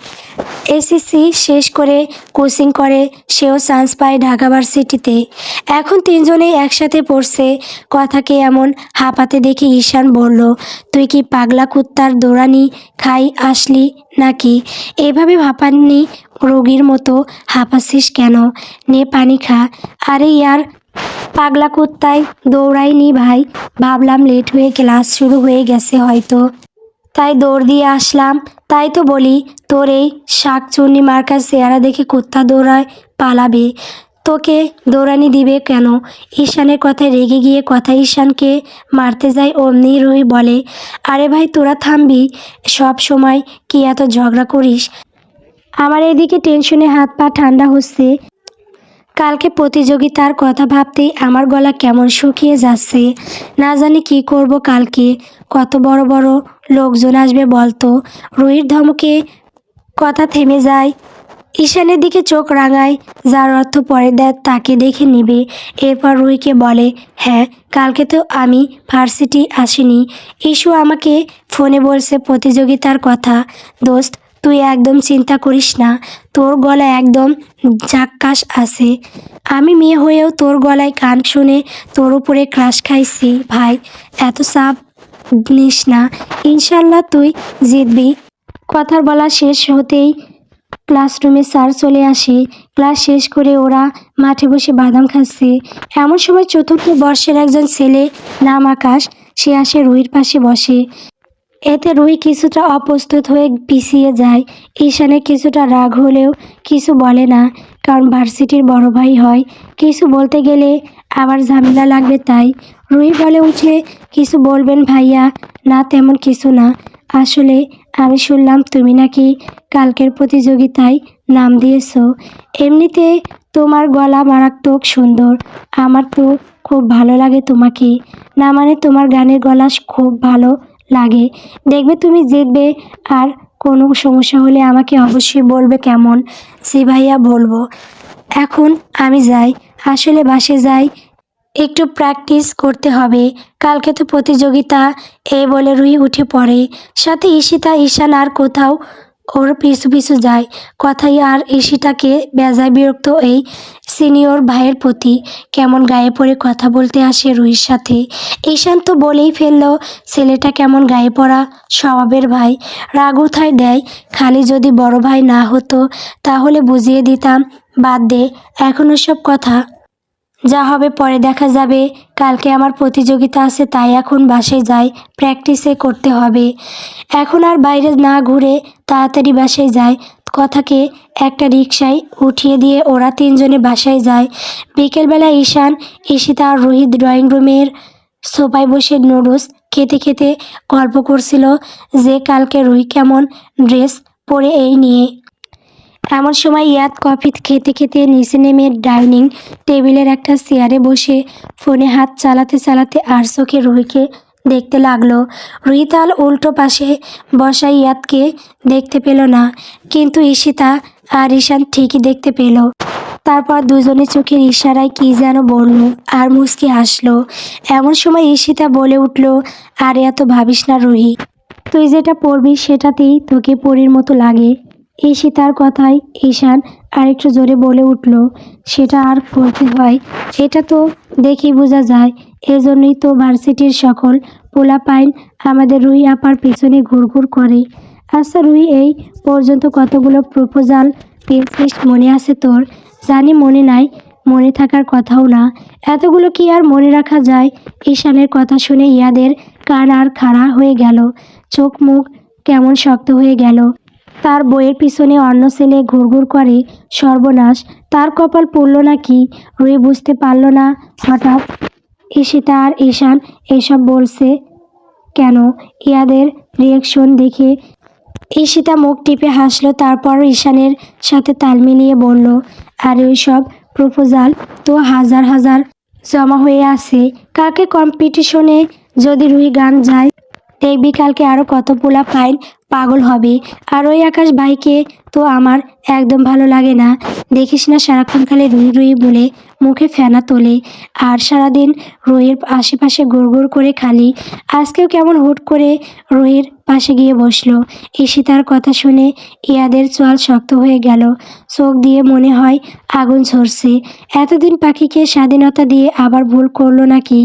এসএসসি শেষ করে কোচিং করে, সেও চান্স পায় ঢাকা ভার্সিটিতে। এখন তিনজনেই একসাথে পড়ছে। কথাকে এমন হাঁপাতে দেখে ঈশান বলল, তুই কি পাগলা কুত্তার দৌড়ানি খাই আসলি নাকি? এভাবে হাঁপাননি রোগীর মতো হাঁপাচ্ছিস কেন? নে পানি খা। আরে ইয়ার, পাগলা কুত্তায় দৌড়াইনি ভাই, ভাবলাম লেট হয়ে ক্লাস শুরু হয়ে গেছে হয়তো, তাই দৌড় দিয়ে আসলাম। তাই তো বলি, তোর এই শাকচুন্নি মার্কার চেহারা দেখে কুত্তা দৌড়ায় পালাবে, তোকে দৌড়ানি দিবে কেন? ঈশানের কথায় রেগে গিয়ে কথা ঈশানকে মারতে যায় অমনি রুহি বলে, আরে ভাই তোরা থামবি, সব সময় কি এত ঝগড়া করিস? আমার এদিকে টেনশনে হাত পা ঠান্ডা হচ্ছে। কালকে প্রতিযোগিতার কথা ভাবতেই আমার গলা কেমন শুকিয়ে যাচ্ছে। না জানি কি করব কালকে। কত বড় বড় লোকজন আসবে বলতো? রুহির ধমকে কথা থেমে যায়। ঈশানের দিকে চোখ রাঙায়, যার অর্থ পরে তাকে দেখে নিবে। এরপর রুহিকে বলে, হ্যাঁ কালকে তো আমি ভার্সিটি আসিনি। ইস্যু আমাকে ফোনে বলছে প্রতিযোগিতার কথা। দোস্ত তুই একদম চিন্তা করিস না, তোর গলায় একদম জাক্কাস আছে। আমি মেয়ে হয়েও তোর গলায় গান শুনে তোর উপরে ক্রাশ খাইছি ভাই, এত চাপ নিস না, ইনশাল্লাহ তুই জিতবি। কথার বলা শেষ হতেই ক্লাসরুমে স্যার চলে আসে। ক্লাস শেষ করে ওরা মাঠে বসে বাদাম খাচ্ছে। এমন সময় চতুর্থ বর্ষের একজন ছেলে, নাম আকাশ, সে আসে রুহির পাশে বসে। এতে রুহি কিছুটা অপ্রস্তুত হয়ে পিছিয়ে যায়। ঈশানের কিছুটা রাগ হলেও কিছু বলে না, কারণ ভার্সিটির বড় ভাই হয়, কিছু বলতে গেলে আবার ঝামেলা লাগবে তাই। রুহি বলে উঠে, কিছু বলবেন ভাইয়া? না তেমন কিছু না, আসলে আমি শুনলাম তুমি নাকি কালকের প্রতিযোগিতায় নাম দিয়েছো। এমনিতে তোমার গলা মারাত্মক সুন্দর, আমার তো খুব ভালো লাগে তোমাকে। না মানে তোমার গানের গলা খুব ভালো লাগে। দেখবে তুমি জিতবে, আর কোনো সমস্যা হলে আমাকে অবশ্যই বলবে কেমন? জি ভাইয়া বলবো। এখন আমি যাই, আসলে বাসে যাই, একটু প্র্যাকটিস করতে হবে, কালকে তো প্রতিযোগিতা। এই বলে রুহি উঠে পড়ে, সাথে ঈশিতা ঈশান আর কোথাও ওর পিছু পিছু যায়। কথাই আর ঈশিতাকে বেজায় বিরক্ত এই সিনিয়র ভাইয়ের প্রতি। কেমন গায়ে পড়ে কথা বলতে আসে রুহির সাথে। ঈশান তো বলেই ফেললো ছেলেটা কেমন গায়ে পড়া স্বভাবের ভাই, রাগ উঠায় দেয়। খালি যদি বড় ভাই না হতো তাহলে বুঝিয়ে দিতাম। বাদ দে এখন সব কথা, যা হবে পরে দেখা যাবে। কালকে আমার প্রতিযোগিতা আছে, তাই এখন বাসায় যাই, প্র্যাকটিসে করতে হবে। এখন আর বাইরে না ঘুরে তাড়াতাড়ি বাসায় যায়। কথাকে একটা রিকশায় উঠিয়ে দিয়ে ওরা তিনজনে বাসায় যায়। বিকেলবেলা ঈশান, ঈশিতা আর রোহিত ড্রয়িং রুমের সোফায় বসে নুডলস খেতে খেতে গল্প করছিল যে কালকে রুহি কেমন ড্রেস পরে এই নিয়ে। এমন সময় ইয়াদ কফি খেতে খেতে নিচে নেমে ডাইনিং টেবিলের একটা চেয়ারে বসে ফোনে হাত চালাতে চালাতে আর চোখে রুহিকে দেখতে লাগলো। রুহি তাল উল্টো পাশে বসা ইয়াদকে দেখতে পেল না, কিন্তু ঈশিতা আর ঈশান ঠিকই দেখতে পেল। তারপর দুজনের চোখের ইশারায় কী যেন বলল আর মুচকি হাসলো। এমন সময় ঈশিতা বলে উঠল, আরে এত ভাবিস না রুহি, তুই যেটা পড়বি সেটাতেই তোকে পরীর মতো লাগে। ঈশিতার কথায় ঈশান আরেকটু জোরে বলে উঠল, সেটা আর বলতে হয়, এটা তো দেখেই বোঝা যায়। এজন্যই তো ভার্সিটির সকল পোলাপাইন আমাদের রুহি আপার পেছনে ঘুরঘুর করে। আচ্ছা রুহি, এই পর্যন্ত কতগুলো প্রপোজাল পেয়েছিস মনে আছে তোর? জানি মনে নাই, মনে থাকার কথাও না। এতগুলো কি আর মনে রাখা যায়? ঈশানের কথা শুনে ইয়াদের কান আর খাড়া হয়ে গেল, চোখ মুখ কেমন শক্ত হয়ে গেল। তার বইয়ের পিছনে অন্য ছেলে ঘুরঘুর করে, সর্বনাশ, তার কপাল পড়ল নাকি? রুহি বুঝতে পারল না হঠাৎ ঈশিতা আর ঈশান এসব বলছে কেন। ইয়াদের রিয়াকশন দেখে ঈশিতা মুখ টিপে হাসলো, তারপর ঈশানের সাথে তাল মিলিয়ে বলল, আরে ওই সব প্রপোজাল তো হাজার হাজার জমা হয়ে আছে। কালকে কম্পিটিশনে যদি রুহি গান যায়, দেখবি কালকে আরও কত পোলা পাইন পাগল হবে। আর ওই আকাশ ভাইকে তো আমার একদম ভালো লাগে না। দেখিস না সারাক্ষণ খালি রুহি রুহি বলে মুখে ফেনা তোলে, আর সারাদিন রুহির আশেপাশে গুড়গুড় করে খালি। আজকেও কেমন হুট করে রুহির পাশে গিয়ে বসলো। ঈশিতার কথা শুনে ইয়াদের চোয়াল শক্ত হয়ে গেল, চোখ দিয়ে মনে হয় আগুন ঝরছে। এতদিন পাখিকে স্বাধীনতা দিয়ে আবার ভুল করলো নাকি?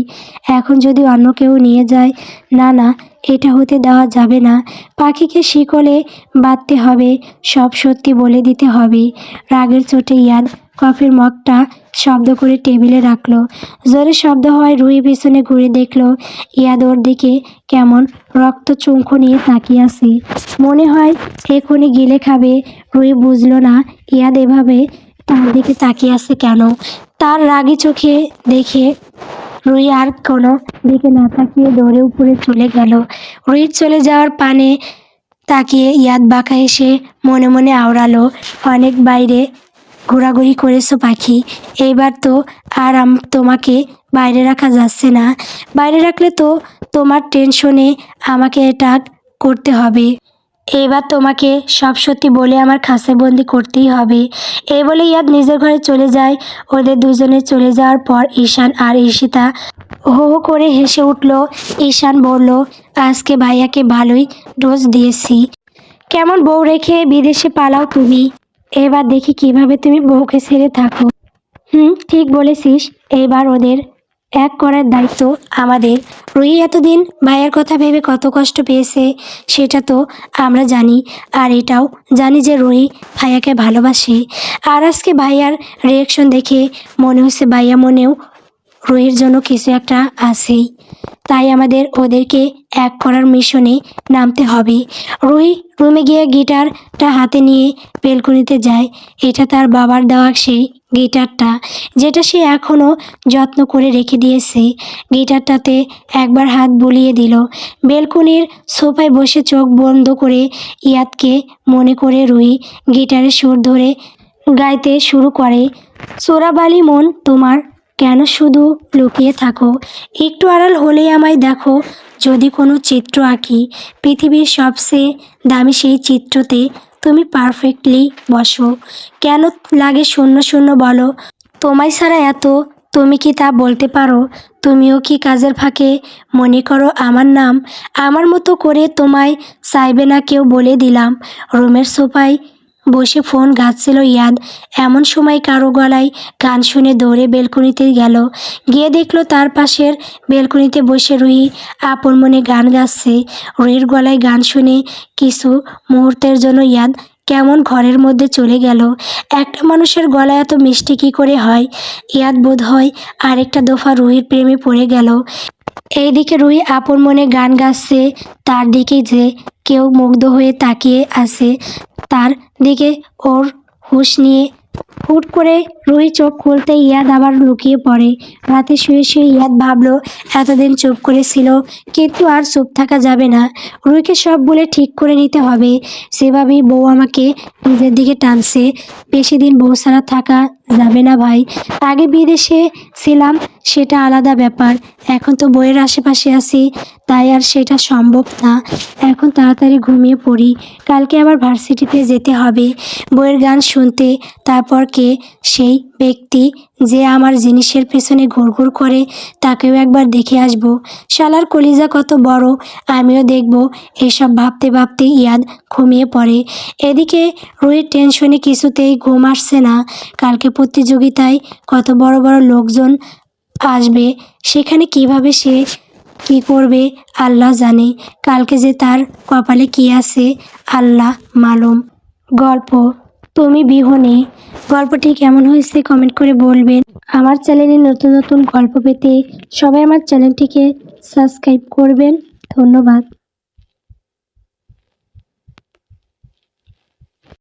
এখন যদি অন্য কেউ নিয়ে যায়, না না, এটা হতে দেওয়া যাবে না। পাখিকে শিকলে বাঁধতে হবে, সব সত্যি বলে দিতে হবে। রাগের চোটে ইয়াদ কফির মগটা শব্দ করে টেবিলে রাখলো। জোরে শব্দ হয়, রুহি পিছনে ঘুরে দেখলো ইয়াদ ওর দিকে কেমন রক্ত চুমখো নিয়ে তাকিয়ে আছে, মনে হয় এখনই গিলে খাবে। রুহি বুঝলো না ইয়াদ এভাবে তার দিকে তাকিয়ে আছে কেন। তার রাগী চোখে দেখে রুহি আর কোনো দিকে না তাকিয়ে দৌড়ে উপরে চলে গেল। রুহির চলে যাওয়ার পানে তাকিয়ে ইয়াদ বাঁকা এসে মনে মনে আওড়ালো, অনেক বাইরে ঘোরাঘুরি করেছো পাখি, এইবার তো আর তোমাকে বাইরে রাখা যাচ্ছে না। বাইরে রাখলে তো তোমার টেনশনে আমাকে অ্যাটাক করতে হবে। এবার তোমাকে সব সত্যি বলে আমার খাঁচায় বন্দি করতেই হবে। এই বলে ইয়াদ নিজের ঘরে চলে যায়। ওদের দুজনে চলে যাওয়ার পর ঈশান আর ঈশিতা হো হো করে হেসে উঠল। ঈশান বলল, আজকে ভাইয়াকে ভালোই ডোজ দিয়েছি। কেমন বউ রেখে বিদেশে পালাও তুমি, এবার দেখি কিভাবে তুমি বউকে ছেড়ে থাকো। ঠিক বলেছিস, এবার ওদের এক করার দায়িত্ব আমাদের। রুহি এতদিন ভাইয়ার কথা ভেবে কত কষ্ট পেয়েছে সেটা তো আমরা জানি, আর এটাও জানি যে রুহি ভাইয়াকে ভালোবাসে। আর আজকে ভাইয়ার রিয়াকশন দেখে মনে হচ্ছে ভাইয়া মনেও রুহির জন্য কিছু একটা আছেই। তাই আমাদের ওদেরকে এক করার মিশনে নামতে হবে। রুহি রুমে গিয়ে গিটারটা হাতে নিয়ে বেলকনিতে যায়। এটা তার বাবার দেওয়া সেই গিটারটা, যেটা সে এখনও যত্ন করে রেখে দিয়েছে। গিটারটাতে একবার হাত বুলিয়ে দিল। বেলকনির সোফায় বসে চোখ বন্ধ করে ইয়াদকে মনে করে রুহি গিটারের সুর ধরে গাইতে শুরু করে। চোরাবালি মন তোমার, কেন শুধু লুকিয়ে থাকো? একটু আড়াল হলেই আমায় দেখো, যদি কোনো চিত্র আঁকি, পৃথিবীর সবচেয়ে দামি সেই চিত্রতে তুমি পারফেক্টলি বসো। কেন লাগে শূন্য শূন্য বলো? তোমায় ছাড়া এত, তুমি কি তা বলতে পারো? তুমিও কি কাজের ফাঁকে মনে করো আমার নাম? আমার মতো করে তোমায় চাইবে না কেউ, বলে দিলাম। রুমের সোফায় বসে ফোন ঘাঁটছিল ইয়াদ। এমন সময় কারো গলায় গান শুনে দৌড়ে বেলকনিতে গেল। গিয়ে দেখলো তার পাশের বেলকনিতে বসে রুহি আপন মনে গান গাচ্ছে। রুহির গলায় গান শুনে কিছু মুহূর্তের জন্য ইয়াদ কেমন ঘরের মধ্যে চলে গেল। একটা মানুষের গলায় এত মিষ্টি কী করে হয়? ইয়াদ বোধ হয় আরেকটা দফা রুহির প্রেমে পড়ে গেল। এইদিকে রুহি আপন মনে গান গাচ্ছে, তার দিকে যে কেউ মুগ্ধ হয়ে তাকিয়ে আছে তার দিকে ওর হুঁশ নিয়ে। হুট করে রুহি চোখ খুলতে ইয়াদ আবার লুকিয়ে পড়ে। রাতে শুয়ে শুয়ে ইয়াদ ভাবলো এতদিন চুপ করেছিল, কিন্তু আর চুপ থাকা যাবে না। রুহিকে সব বলে ঠিক করে নিতে হবে। সেভাবেই বউ আমাকে নিজের দিকে টানছে, বেশি দিন বউ ছাড়া থাকা যাবে না ভাই। আগে বিদেশে ছিলাম, সেটা আলাদা ব্যাপার। এখন তো বইয়ের আশেপাশে আছি, তাই আর সেটা সম্ভব না। এখন তাড়াতাড়ি ঘুমিয়ে পড়ি, কালকে আবার ভার্সিটিতে যেতে হবে বইয়ের গান শুনতে। তারপর কে সেই ব্যক্তি যে আমার জিনিসের পেছনে ঘুরঘুর করে, তাকেও একবার দেখে আসবো। শালার কলিজা কত বড়, আমিও দেখব। এসব ভাবতে ভাবতে ইয়াদ ঘুমিয়ে পড়ে। এদিকে রুহির টেনশনে কিছুতেই ঘুম আসছে না। কালকে প্রতিযোগিতায় কত বড় বড় লোকজন আসবে, সেখানে কিভাবে সে কি করবে আল্লাহ জানে। কালকে যে তার কপালে কি আছে আল্লাহ মালুম। গল্প তুমি বিহনে, গল্পটি কেমন হয়েছে কমেন্ট করে বলবেন। আমার চ্যানেলে নতুন নতুন গল্প পেতে সবাই আমার চ্যানেলটিকে সাবস্ক্রাইব করবেন। ধন্যবাদ।